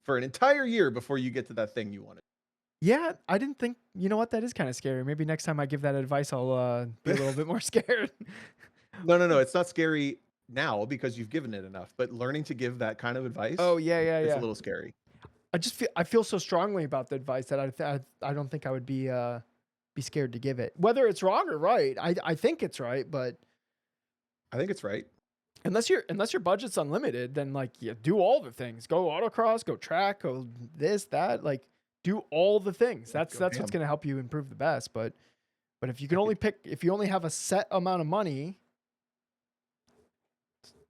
[SPEAKER 2] For an entire year before you get to that thing you wanted.
[SPEAKER 1] Yeah, I didn't think, you know what, that is kind of scary. Maybe next time I give that advice, I'll be a little bit more scared.
[SPEAKER 2] No, it's not scary now because you've given it enough, but learning to give that kind of advice,
[SPEAKER 1] Oh, yeah.
[SPEAKER 2] it's a little scary.
[SPEAKER 1] I feel so strongly about the advice that I don't think I would be scared to give it. Whether it's wrong or right, I think it's right, but
[SPEAKER 2] I think it's right.
[SPEAKER 1] unless your budget's unlimited, then like you do all the things. Go autocross, go track, go this, that, like do all the things. That's
[SPEAKER 2] Go
[SPEAKER 1] what's
[SPEAKER 2] ham.
[SPEAKER 1] going to help you improve the best, but if you can only pick, if you only have a set amount of money,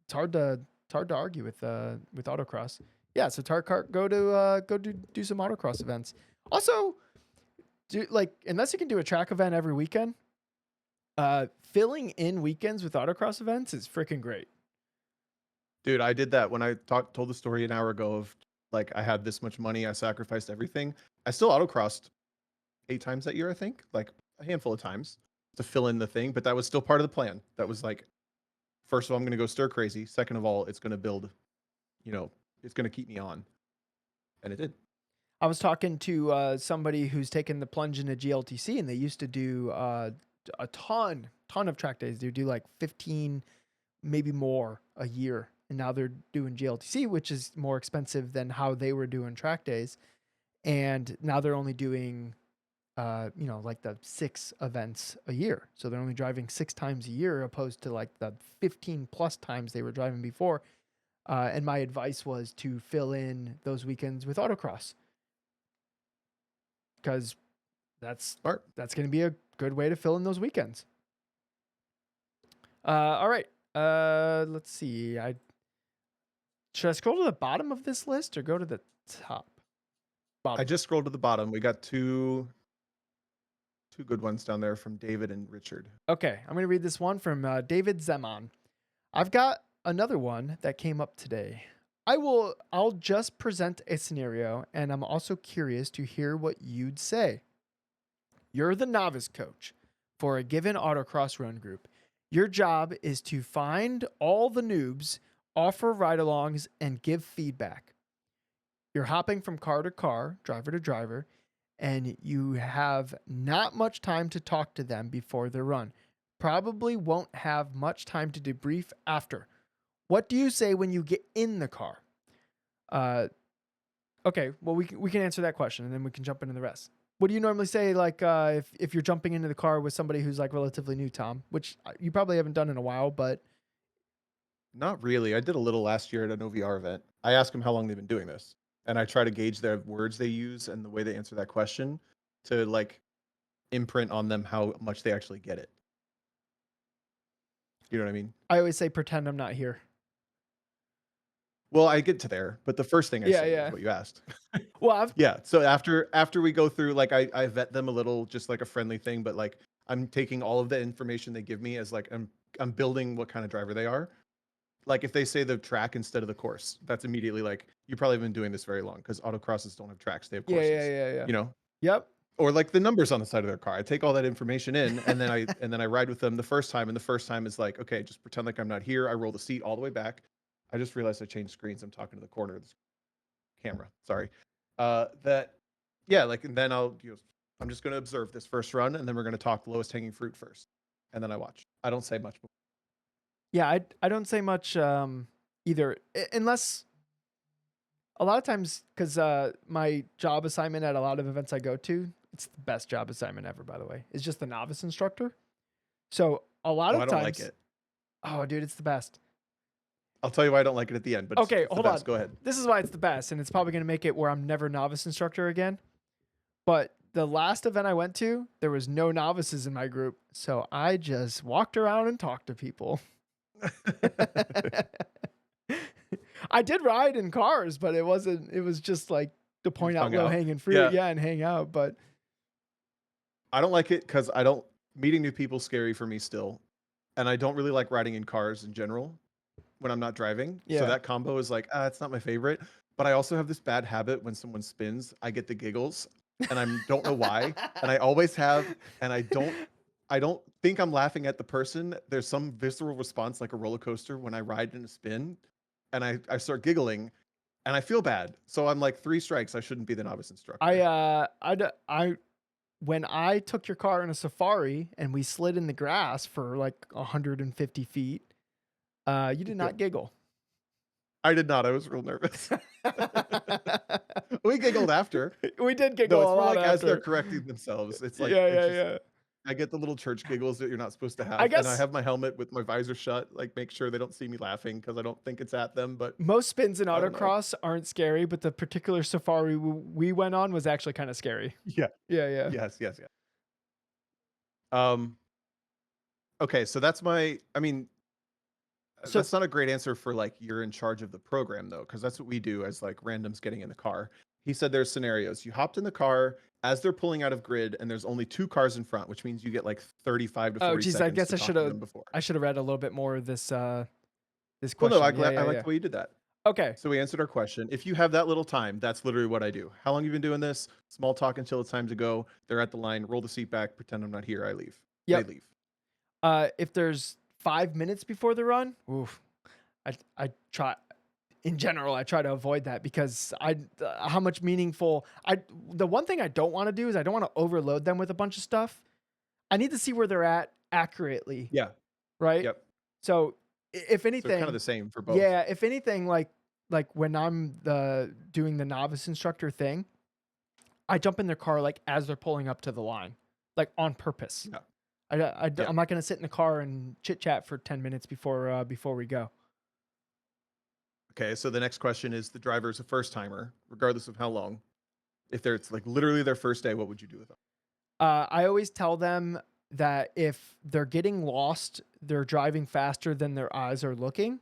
[SPEAKER 1] it's hard to argue with autocross. Yeah, so Tarkart, go do some autocross events. Also, unless you can do a track event every weekend, filling in weekends with autocross events is freaking great.
[SPEAKER 2] Dude, I did that when I told the story an hour ago of like I had this much money, I sacrificed everything. I still autocrossed 8 times that year, I think, like a handful of times to fill in the thing, but that was still part of the plan. That was like, first of all, I'm going to go stir crazy. Second of all, it's going to build, it's going to keep me on. And it did.
[SPEAKER 1] I was talking to somebody who's taken the plunge into GLTC, and they used to do a ton of track days. They do like 15, maybe more a year, and now they're doing GLTC, which is more expensive than how they were doing track days. And now they're only doing, like the 6 events a year. So they're only driving 6 times a year, opposed to like the 15 plus times they were driving before. And my advice was to fill in those weekends with autocross, because that's
[SPEAKER 2] Smart.
[SPEAKER 1] That's going to be a good way to fill in those weekends. All right. Let's see. Should I scroll to the bottom of this list or go to the top? Bottom.
[SPEAKER 2] I just scrolled to the bottom. We got two good ones down there from David and Richard.
[SPEAKER 1] Okay, I'm going to read this one from David Zeman. I've got another one that came up today. I'll just present a scenario, and I'm also curious to hear what you'd say. You're the novice coach for a given autocross run group. Your job is to find all the noobs, offer ride-alongs, and give feedback. You're hopping from car to car, driver to driver, and you have not much time to talk to them before their run. Probably won't have much time to debrief after. What do you say when you get in the car? Okay, well, we can answer that question, and then we can jump into the rest. What do you normally say, like, if you're jumping into the car with somebody who's, like, relatively new, Tom? Which you probably haven't done in a while, but...
[SPEAKER 2] Not really. I did a little last year at an OVR event. I asked them how long they've been doing this. and I try to gauge the words they use and the way they answer that question to like imprint on them how much they actually get it. You know what I mean?
[SPEAKER 1] I always say pretend I'm not here.
[SPEAKER 2] Well, I get to there, but the first thing I
[SPEAKER 1] Yeah,
[SPEAKER 2] say
[SPEAKER 1] yeah.
[SPEAKER 2] is what you asked.
[SPEAKER 1] Well, I've
[SPEAKER 2] Yeah. So after we go through, like I vet them a little, just like a friendly thing, but like I'm taking all of the information they give me as like I'm building what kind of driver they are. Like if they say the track instead of the course, that's immediately like you probably haven't been doing this very long because autocrosses don't have tracks; they have
[SPEAKER 1] yeah,
[SPEAKER 2] courses.
[SPEAKER 1] yeah.
[SPEAKER 2] You know,
[SPEAKER 1] Yep.
[SPEAKER 2] or like the numbers on the side of their car. I take all that information in, and then I ride with them the first time, and the first time is like, okay, just pretend like I'm not here. I roll the seat all the way back. I just realized I changed screens. I'm talking to the corner of the camera. Sorry. That yeah, like and then I'm just going to observe this first run, and then we're going to talk lowest hanging fruit first, and then I watch. I don't say much.
[SPEAKER 1] Yeah, I don't say much either, unless a lot of times because my job assignment at a lot of events I go to, it's the best job assignment ever, by the way. It's just the novice instructor. So a lot
[SPEAKER 2] Oh,
[SPEAKER 1] of
[SPEAKER 2] I don't
[SPEAKER 1] times,
[SPEAKER 2] like it.
[SPEAKER 1] oh, dude, it's the best.
[SPEAKER 2] I'll tell you why I don't like it at the end. But
[SPEAKER 1] Okay,
[SPEAKER 2] it's the
[SPEAKER 1] hold
[SPEAKER 2] best.
[SPEAKER 1] on.
[SPEAKER 2] Go ahead.
[SPEAKER 1] This is why it's the best, and it's probably going to make it where I'm never novice instructor again. But the last event I went to, there was no novices in my group, so I just walked around and talked to people. I did ride in cars, but it wasn't. It was just like to point out
[SPEAKER 2] hung
[SPEAKER 1] low
[SPEAKER 2] out?
[SPEAKER 1] hanging fruit,
[SPEAKER 2] Yeah.
[SPEAKER 1] yeah, and hang out. But
[SPEAKER 2] I don't like it because I don't meeting new people scary for me still, and I don't really like riding in cars in general when I'm not driving.
[SPEAKER 1] Yeah.
[SPEAKER 2] So that combo is like, it's not my favorite. But I also have this bad habit when someone spins, I get the giggles, and I don't know why, and I always have, and I don't think I'm laughing at the person. There's some visceral response like a roller coaster when I ride in a spin, and I start giggling, and I feel bad. So I'm like 3 strikes. I shouldn't be the novice instructor.
[SPEAKER 1] I when I took your car in a safari and we slid in the grass for like 150 feet, you did not giggle.
[SPEAKER 2] I did not. I was real nervous. We giggled after.
[SPEAKER 1] We did giggle
[SPEAKER 2] No, it's
[SPEAKER 1] a
[SPEAKER 2] more
[SPEAKER 1] lot
[SPEAKER 2] like as they're
[SPEAKER 1] after.
[SPEAKER 2] correcting themselves. It's like
[SPEAKER 1] Yeah.
[SPEAKER 2] I get the little church giggles that you're not supposed to have,
[SPEAKER 1] I
[SPEAKER 2] and I
[SPEAKER 1] guess
[SPEAKER 2] have my helmet with my visor shut, like make sure they don't see me laughing because I don't think it's at them. But
[SPEAKER 1] most spins in
[SPEAKER 2] I don't know.
[SPEAKER 1] autocross aren't scary, but the particular safari we went on was actually kind of scary.
[SPEAKER 2] Yeah,
[SPEAKER 1] Yeah.
[SPEAKER 2] yes. Okay, so that's my. I mean,
[SPEAKER 1] So-
[SPEAKER 2] that's not a great answer for like you're in charge of the program though, because that's what we do as like randoms getting in the car. He said there's scenarios. You hopped in the car as they're pulling out of grid, and there's only 2 cars in front, which means you get like 35 to 40
[SPEAKER 1] Oh, geez,
[SPEAKER 2] seconds.
[SPEAKER 1] I guess
[SPEAKER 2] to
[SPEAKER 1] I
[SPEAKER 2] talk
[SPEAKER 1] should
[SPEAKER 2] to
[SPEAKER 1] have.
[SPEAKER 2] them before.
[SPEAKER 1] I should have read a little bit more of this. This
[SPEAKER 2] Well,
[SPEAKER 1] question.
[SPEAKER 2] no, I like
[SPEAKER 1] Yeah.
[SPEAKER 2] the way you did that.
[SPEAKER 1] Okay.
[SPEAKER 2] So we answered our question. If you have that little time, that's literally what I do. How long you been doing this? Small talk until it's time to go. They're at the line. Roll the seat back. Pretend I'm not here. I leave.
[SPEAKER 1] Yep.
[SPEAKER 2] They leave.
[SPEAKER 1] If there's 5 minutes before the run, oof, I try. In general, I try to avoid that because how much meaningful the one thing I don't want to do is I don't want to overload them with a bunch of stuff. I need to see where they're at accurately.
[SPEAKER 2] Yeah.
[SPEAKER 1] Right.
[SPEAKER 2] Yep.
[SPEAKER 1] So if
[SPEAKER 2] So
[SPEAKER 1] anything,
[SPEAKER 2] kind of the same for both.
[SPEAKER 1] yeah, if anything, like when I'm doing the novice instructor thing, I jump in their car like as they're pulling up to the line, like on purpose.
[SPEAKER 2] Yeah.
[SPEAKER 1] I'm not gonna sit in the car and chit chat for 10 minutes before we go.
[SPEAKER 2] Okay. So the next question is: the driver's a first timer, regardless of how long. If it's like literally their first day, what would you do with them?
[SPEAKER 1] I always tell them that if they're getting lost, they're driving faster than their eyes are looking.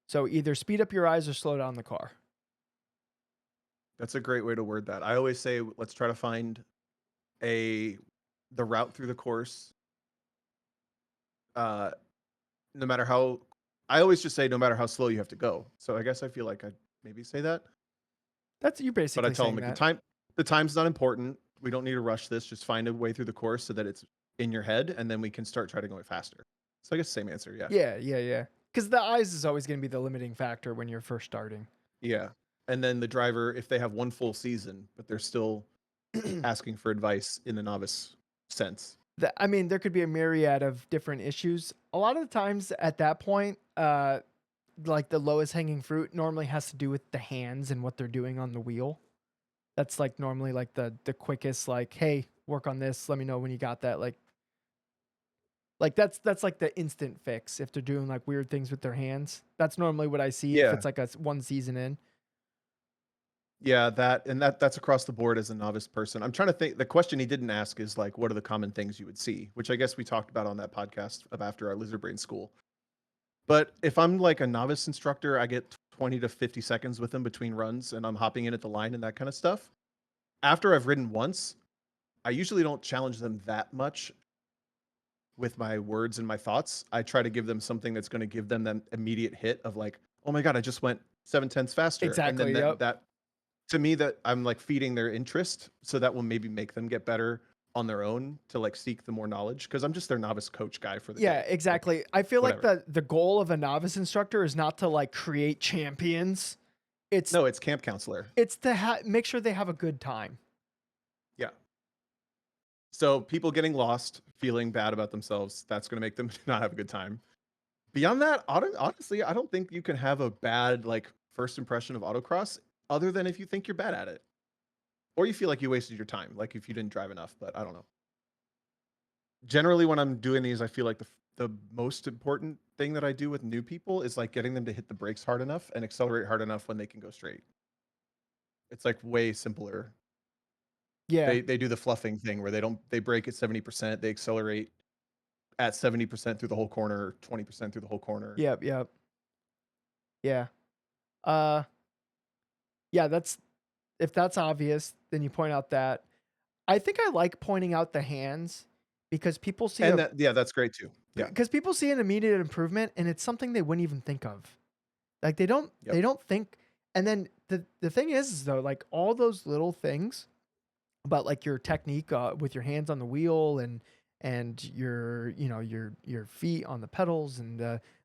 [SPEAKER 1] So either speed up your eyes or slow down the car.
[SPEAKER 2] That's a great way to word that. I always say, let's try to find the route through the course. No matter how, I always just say, no matter how slow you have to go. So I guess I feel like I'd maybe say that.
[SPEAKER 1] That's you basically.
[SPEAKER 2] But I tell them
[SPEAKER 1] saying
[SPEAKER 2] like,
[SPEAKER 1] that.
[SPEAKER 2] the time's not important. We don't need to rush this. Just find a way through the course so that it's in your head, and then we can start trying to go faster. So I guess same answer. Yeah.
[SPEAKER 1] Yeah. Because the eyes is always going to be the limiting factor when you're first starting.
[SPEAKER 2] Yeah. And then the driver, if they have one full season, but they're still asking for advice in the novice sense.
[SPEAKER 1] I mean, there could be a myriad of different issues. A lot of the times at that point, like the lowest hanging fruit normally has to do with the hands and what they're doing on the wheel. That's like normally like the quickest, like, hey, work on this. Let me know when you got that. Like that's like the instant fix if they're doing like weird things with their hands. That's normally what I see if
[SPEAKER 2] Yeah.
[SPEAKER 1] it's like one season in.
[SPEAKER 2] Yeah, that's across the board as a novice person. I'm trying to think. The question he didn't ask is like, what are the common things you would see? Which I guess we talked about on that podcast of after our lizard brain school. But if I'm like a novice instructor, I get 20 to 50 seconds with them between runs, and I'm hopping in at the line and that kind of stuff. After I've ridden once, I usually don't challenge them that much with my words and my thoughts. I try to give them something that's going to give them that immediate hit of like, oh my god, I just went 7/10 faster, and then
[SPEAKER 1] Exactly. Yep.
[SPEAKER 2] that to me that I'm like feeding their interest, so that will maybe make them get better on their own to like seek the more knowledge because I'm just their novice coach guy for the
[SPEAKER 1] Yeah,
[SPEAKER 2] day. Like,
[SPEAKER 1] exactly. I feel like
[SPEAKER 2] whatever.
[SPEAKER 1] the goal of a novice instructor is not to like create champions. It's
[SPEAKER 2] No, it's camp counselor.
[SPEAKER 1] it's to make sure they have a good time.
[SPEAKER 2] Yeah. So people getting lost, feeling bad about themselves, that's going to make them not have a good time. Beyond that, honestly, I don't think you can have a bad like first impression of autocross other than if you think you're bad at it or you feel like you wasted your time, like if you didn't drive enough, but I don't know. Generally when I'm doing these, I feel like the most important thing that I do with new people is like getting them to hit the brakes hard enough and accelerate hard enough when they can go straight. It's like way simpler.
[SPEAKER 1] Yeah.
[SPEAKER 2] They do the fluffing thing where they brake at 70%, they accelerate at 70% through the whole corner, 20% through the whole corner.
[SPEAKER 1] Yep. Yep. Yeah. Uh. Yeah. That's if that's obvious, then you point out that. I think I like pointing out the hands because people see
[SPEAKER 2] And that, yeah, that's great too. Yeah.
[SPEAKER 1] because people see an immediate improvement and it's something they wouldn't even think of. Like they don't think. And then the thing is though, like all those little things about like your technique with your hands on the wheel and your your feet on the pedals and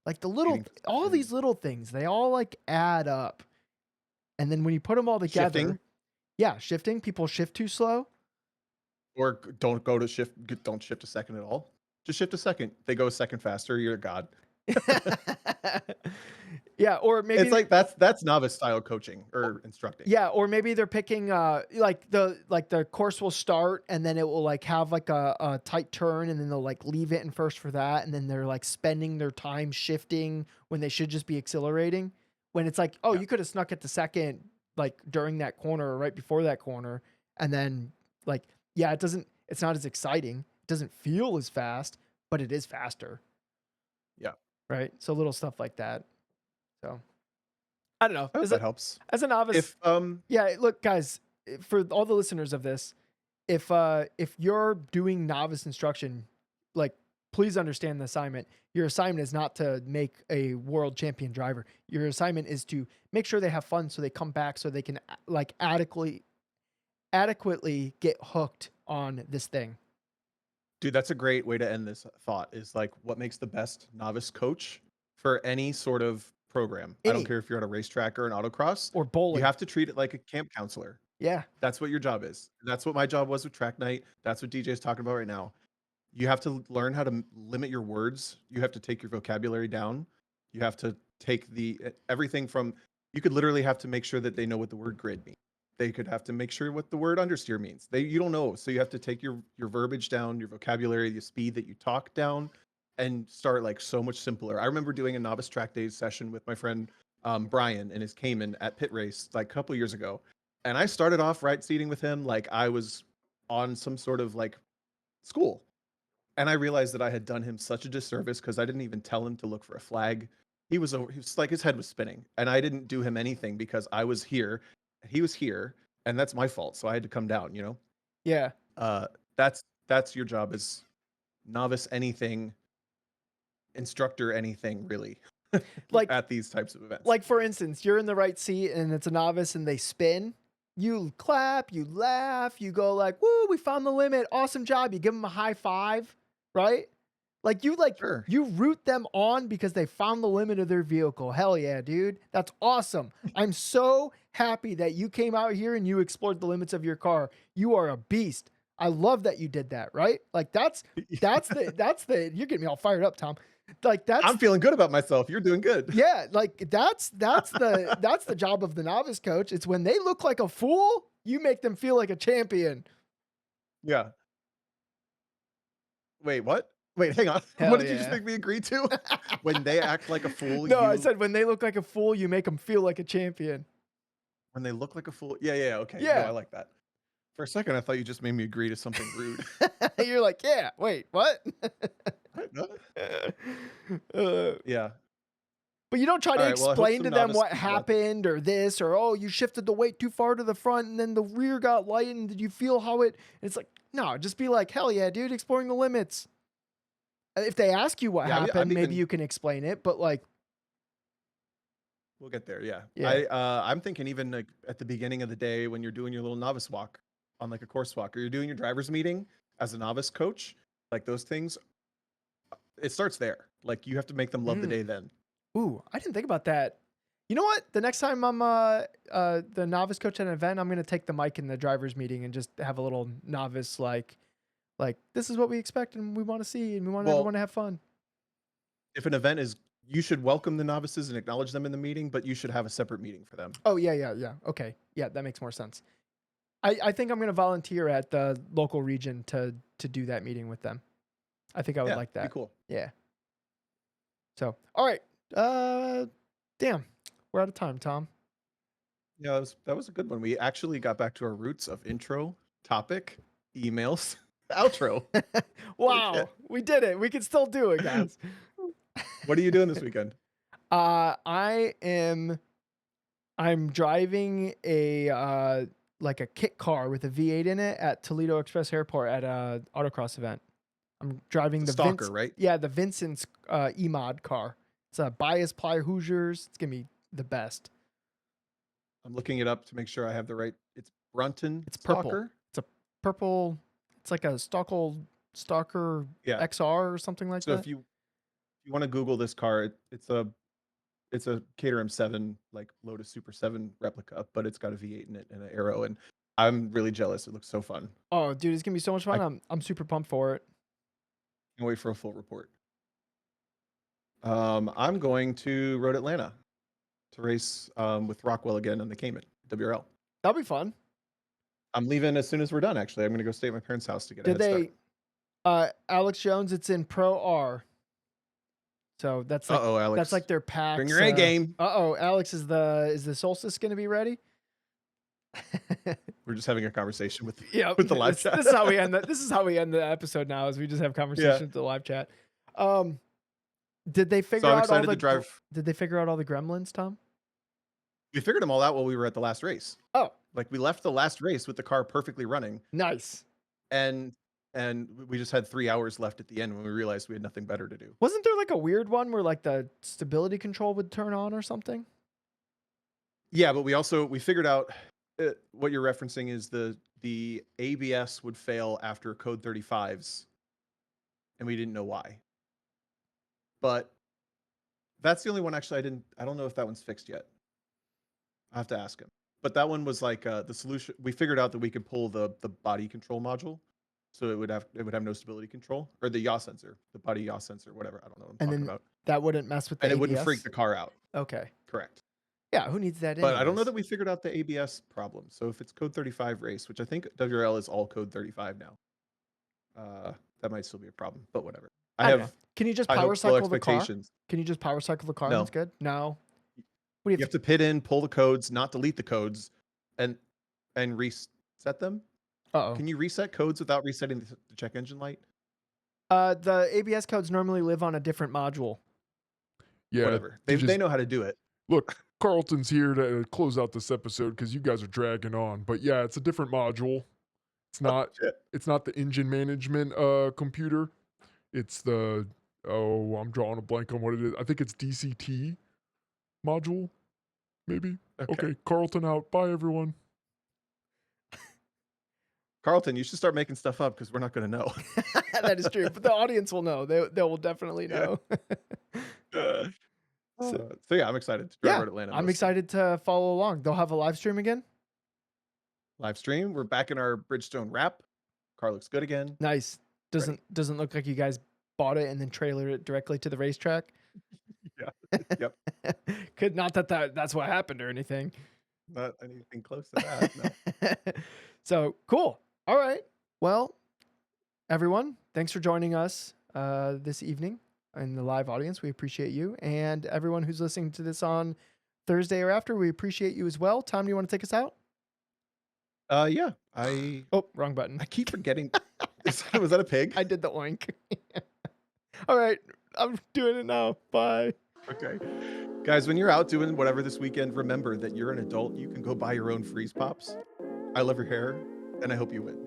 [SPEAKER 1] like the little
[SPEAKER 2] Shooting
[SPEAKER 1] all
[SPEAKER 2] position.
[SPEAKER 1] these little things, they all like add up. And then when you put them all together,
[SPEAKER 2] Shifting.
[SPEAKER 1] yeah, shifting, people shift too slow.
[SPEAKER 2] Or don't go to shift, don't shift a second at all. Just shift a second. They go a second faster, you're a god.
[SPEAKER 1] Yeah, or maybe
[SPEAKER 2] It's like that's novice style coaching or instructing.
[SPEAKER 1] yeah, or maybe they're picking like the course will start and then it will like have like a tight turn and then they'll like leave it in first for that and then they're like spending their time shifting when they should just be accelerating. When it's like, oh,
[SPEAKER 2] Yeah.
[SPEAKER 1] you could have snuck it to second like during that corner or right before that corner and then like yeah, it's not as exciting. It doesn't feel as fast, but it is faster.
[SPEAKER 2] Yeah.
[SPEAKER 1] Right? So little stuff like that. So I don't know.
[SPEAKER 2] I hope that helps.
[SPEAKER 1] As a novice,
[SPEAKER 2] If
[SPEAKER 1] yeah, look, guys, for all the listeners of this, if you're doing novice instruction, like please understand the assignment. Your assignment is not to make a world champion driver. Your assignment is to make sure they have fun so they come back so they can like adequately get hooked on this thing.
[SPEAKER 2] dude, that's a great way to end this thought is like what makes the best novice coach for any sort of program. I
[SPEAKER 1] Any.
[SPEAKER 2] don't care if you're at a racetrack or an autocross.
[SPEAKER 1] Or bowling.
[SPEAKER 2] You have to treat it like a camp counselor.
[SPEAKER 1] Yeah.
[SPEAKER 2] That's what your job is. That's what my job was with track night. That's what DJ's talking about right now. You have to learn how to limit your words. You have to take your vocabulary down. You have to take everything from, you could literally have to make sure that they know what the word grid means. They could have to make sure what the word understeer means. You don't know. So you have to take your verbiage down, your vocabulary, the speed that you talk down, and start like so much simpler. I remember doing a novice track days session with my friend Brian and his Cayman at Pit Race like a couple years ago. And I started off right seating with him like I was on some sort of like school. And I realized that I had done him such a disservice because I didn't even tell him to look for a flag. He was like his head was spinning, and I didn't do him anything because I was here, he was here, and that's my fault. So I had to come down. You know.
[SPEAKER 1] Yeah.
[SPEAKER 2] That's your job as novice anything, instructor anything really.
[SPEAKER 1] Like
[SPEAKER 2] at these types of events.
[SPEAKER 1] Like for instance, you're in the right seat and it's a novice and they spin. You clap, you laugh, you go like, "Woo, we found the limit. Awesome job." You give them a high five, right? Like
[SPEAKER 2] Sure.
[SPEAKER 1] you root them on because they found the limit of their vehicle. Hell yeah, dude. That's awesome. I'm so happy that you came out here and you explored the limits of your car. You are a beast. I love that you did that, right? Like that's the you're getting me all fired up, Tom. Like
[SPEAKER 2] I'm feeling good about myself. You're doing good.
[SPEAKER 1] yeah, like that's the job of the novice coach. It's when they look like a fool, you make them feel like a champion.
[SPEAKER 2] Yeah. Wait, what? Wait, hang on.
[SPEAKER 1] Hell
[SPEAKER 2] What did you just
[SPEAKER 1] yeah.
[SPEAKER 2] make me agree to? When they act like a fool,
[SPEAKER 1] No, I
[SPEAKER 2] you-
[SPEAKER 1] said when they look like a fool, you make them feel like a champion.
[SPEAKER 2] When they look like a fool. Yeah, yeah. Okay. No,
[SPEAKER 1] Yeah.
[SPEAKER 2] I like that. For a second, I thought you just made me agree to something rude.
[SPEAKER 1] You're like, yeah, wait, what?
[SPEAKER 2] No?
[SPEAKER 1] Uh,
[SPEAKER 2] Yeah.
[SPEAKER 1] but you don't try to
[SPEAKER 2] All right. Well, I hope
[SPEAKER 1] explain
[SPEAKER 2] some
[SPEAKER 1] to them
[SPEAKER 2] novice
[SPEAKER 1] what
[SPEAKER 2] people out
[SPEAKER 1] happened or this or, oh, you shifted the weight too far to the front and then the rear got lightened. Did you feel how it? And it's like, no, just be like, hell yeah, dude, exploring the limits. If they ask you what
[SPEAKER 2] Yeah,
[SPEAKER 1] happened, maybe
[SPEAKER 2] even
[SPEAKER 1] you can explain it. But like,
[SPEAKER 2] we'll get there. Yeah.
[SPEAKER 1] Yeah.
[SPEAKER 2] I'm thinking even like at the beginning of the day when you're doing your little novice walk on like a course walk, or you're doing your driver's meeting as a novice coach, like those things, it starts there. Like you have to make them love the
[SPEAKER 1] Mm.
[SPEAKER 2] day then.
[SPEAKER 1] ooh, I didn't think about that. You know what? The next time I'm the novice coach at an event, I'm gonna take the mic in the driver's meeting and just have a little novice like this is what we expect and we want to see and we want
[SPEAKER 2] Well,
[SPEAKER 1] everyone to have fun.
[SPEAKER 2] if an event is, you should welcome the novices and acknowledge them in the meeting, but you should have a separate meeting for them.
[SPEAKER 1] Oh yeah. Okay, yeah, that makes more sense. I think I'm gonna volunteer at the local region to do that meeting with them. I think I would
[SPEAKER 2] Yeah,
[SPEAKER 1] like
[SPEAKER 2] be
[SPEAKER 1] that.
[SPEAKER 2] cool.
[SPEAKER 1] Yeah. So all right. Damn, we're out of time, Tom.
[SPEAKER 2] Yeah, that was a good one. We actually got back to our roots of intro, topic, emails, outro.
[SPEAKER 1] Wow,
[SPEAKER 2] shit.
[SPEAKER 1] we did it. We can still do it, guys.
[SPEAKER 2] What are you doing this weekend?
[SPEAKER 1] I'm driving a like a kit car with a V8 in it at Toledo Express Airport at a autocross event. I'm driving
[SPEAKER 2] The
[SPEAKER 1] the
[SPEAKER 2] Stalker, right?
[SPEAKER 1] Yeah, the Vincent's E-Mod car. It's a bias ply Hoosiers. It's gonna be the best.
[SPEAKER 2] I'm looking it up to make sure I have the right. It's Brunton.
[SPEAKER 1] It's purple.
[SPEAKER 2] Stalker?
[SPEAKER 1] It's a purple. It's like a Stalker
[SPEAKER 2] Yeah.
[SPEAKER 1] XR or something like
[SPEAKER 2] So
[SPEAKER 1] that.
[SPEAKER 2] if you want to Google this car, it's a Caterham 7 like Lotus Super 7 replica, but it's got a V8 in it and an Aero, and I'm really jealous. It looks so fun.
[SPEAKER 1] Oh, dude, it's gonna be so much fun. I'm super pumped for it.
[SPEAKER 2] Can't wait for a full report. I'm going to Road Atlanta to race with Rockwell again on the Cayman WRL.
[SPEAKER 1] That'll be fun.
[SPEAKER 2] I'm leaving as soon as we're done. Actually, I'm going to go stay at my parents' house to get a
[SPEAKER 1] Did
[SPEAKER 2] head
[SPEAKER 1] they? Alex Jones, it's in Pro R. So that's like
[SPEAKER 2] start. Alex.
[SPEAKER 1] that's like their pack.
[SPEAKER 2] Bring your A game.
[SPEAKER 1] Alex, is the Solstice gonna be ready?
[SPEAKER 2] We're just having a conversation with
[SPEAKER 1] Yeah,
[SPEAKER 2] with the live chat.
[SPEAKER 1] This is how we end this is how we end the episode now. Is we just have conversations with the live chat. Did they figure
[SPEAKER 2] So I'm
[SPEAKER 1] out all
[SPEAKER 2] excited
[SPEAKER 1] the
[SPEAKER 2] to drive.
[SPEAKER 1] Did they figure out all the gremlins, Tom?
[SPEAKER 2] We figured them all out while we were at the last race.
[SPEAKER 1] Oh,
[SPEAKER 2] Like we left the last race with the car perfectly running,
[SPEAKER 1] nice.
[SPEAKER 2] and we just had 3 hours left at the end when we realized we had nothing better to do.
[SPEAKER 1] Wasn't there like a weird one where like the stability control would turn on or something?
[SPEAKER 2] Yeah, but we figured out what you're referencing is the ABS would fail after code 35s, and we didn't know why. But that's the only one actually I don't know if that one's fixed yet. I have to ask him. But that one was like the solution. We figured out that we could pull the body control module, so it would have no stability control, or the yaw sensor, the body yaw sensor, whatever. I don't know what I'm talking about.
[SPEAKER 1] That wouldn't mess with the
[SPEAKER 2] And it wouldn't
[SPEAKER 1] ABS?
[SPEAKER 2] freak the car out.
[SPEAKER 1] Okay.
[SPEAKER 2] Correct.
[SPEAKER 1] Yeah, who needs that?
[SPEAKER 2] But I don't know
[SPEAKER 1] anyways?
[SPEAKER 2] that we figured out the ABS problem. So if it's code 35 race, which I think WRL is all code 35 now, that might still be a problem. But whatever. I
[SPEAKER 1] don't know.
[SPEAKER 2] have
[SPEAKER 1] Can you just
[SPEAKER 2] high
[SPEAKER 1] power
[SPEAKER 2] hopes, low
[SPEAKER 1] cycle the car?
[SPEAKER 2] expectations.
[SPEAKER 1] Can you just power cycle the car?
[SPEAKER 2] No.
[SPEAKER 1] That's good. No. What do you
[SPEAKER 2] You have to pit in, pull the codes, not delete the codes, and reset them.
[SPEAKER 1] Uh-oh.
[SPEAKER 2] Can you reset codes without resetting the check engine light?
[SPEAKER 1] The ABS codes normally live on a different module.
[SPEAKER 3] Yeah,
[SPEAKER 2] Whatever.
[SPEAKER 3] you
[SPEAKER 2] They
[SPEAKER 3] just-
[SPEAKER 2] know how to do it.
[SPEAKER 3] Look, Carlton's here to close out this episode because you guys are dragging on. But yeah, it's a different module. It's not.
[SPEAKER 2] Shit.
[SPEAKER 3] It's not the engine management computer. It's the I'm drawing a blank on what it is. I think it's DCT module, maybe. Okay, Carlton out. Bye, everyone.
[SPEAKER 2] Carlton, you should start making stuff up because we're not going to know.
[SPEAKER 1] That is true, but the audience will know. They will definitely know.
[SPEAKER 2] So yeah, I'm excited to drive
[SPEAKER 1] Yeah,
[SPEAKER 2] Road Atlanta.
[SPEAKER 1] I'm
[SPEAKER 2] mostly.
[SPEAKER 1] excited to follow along. They'll have a live stream again.
[SPEAKER 2] Live stream. We're back in our Bridgestone wrap. Car looks good again.
[SPEAKER 1] Nice. Doesn't look like you guys bought it and then trailered it directly to the racetrack.
[SPEAKER 2] Yeah. Yep.
[SPEAKER 1] Could not that's what happened or anything.
[SPEAKER 2] Not anything close to that. No.
[SPEAKER 1] So cool. All right. Well, everyone, thanks for joining us this evening in the live audience. We appreciate you, and everyone who's listening to this on Thursday or after. We appreciate you as well. Tom, do you want to take us out?
[SPEAKER 2] Yeah. I
[SPEAKER 1] Oh, wrong button.
[SPEAKER 2] keep forgetting. Was that a pig?
[SPEAKER 1] I did the oink. All right. I'm doing it now. Bye.
[SPEAKER 2] Okay. Guys, when you're out doing whatever this weekend, remember that you're an adult. You can go buy your own freeze pops. I love your hair, and I hope you win.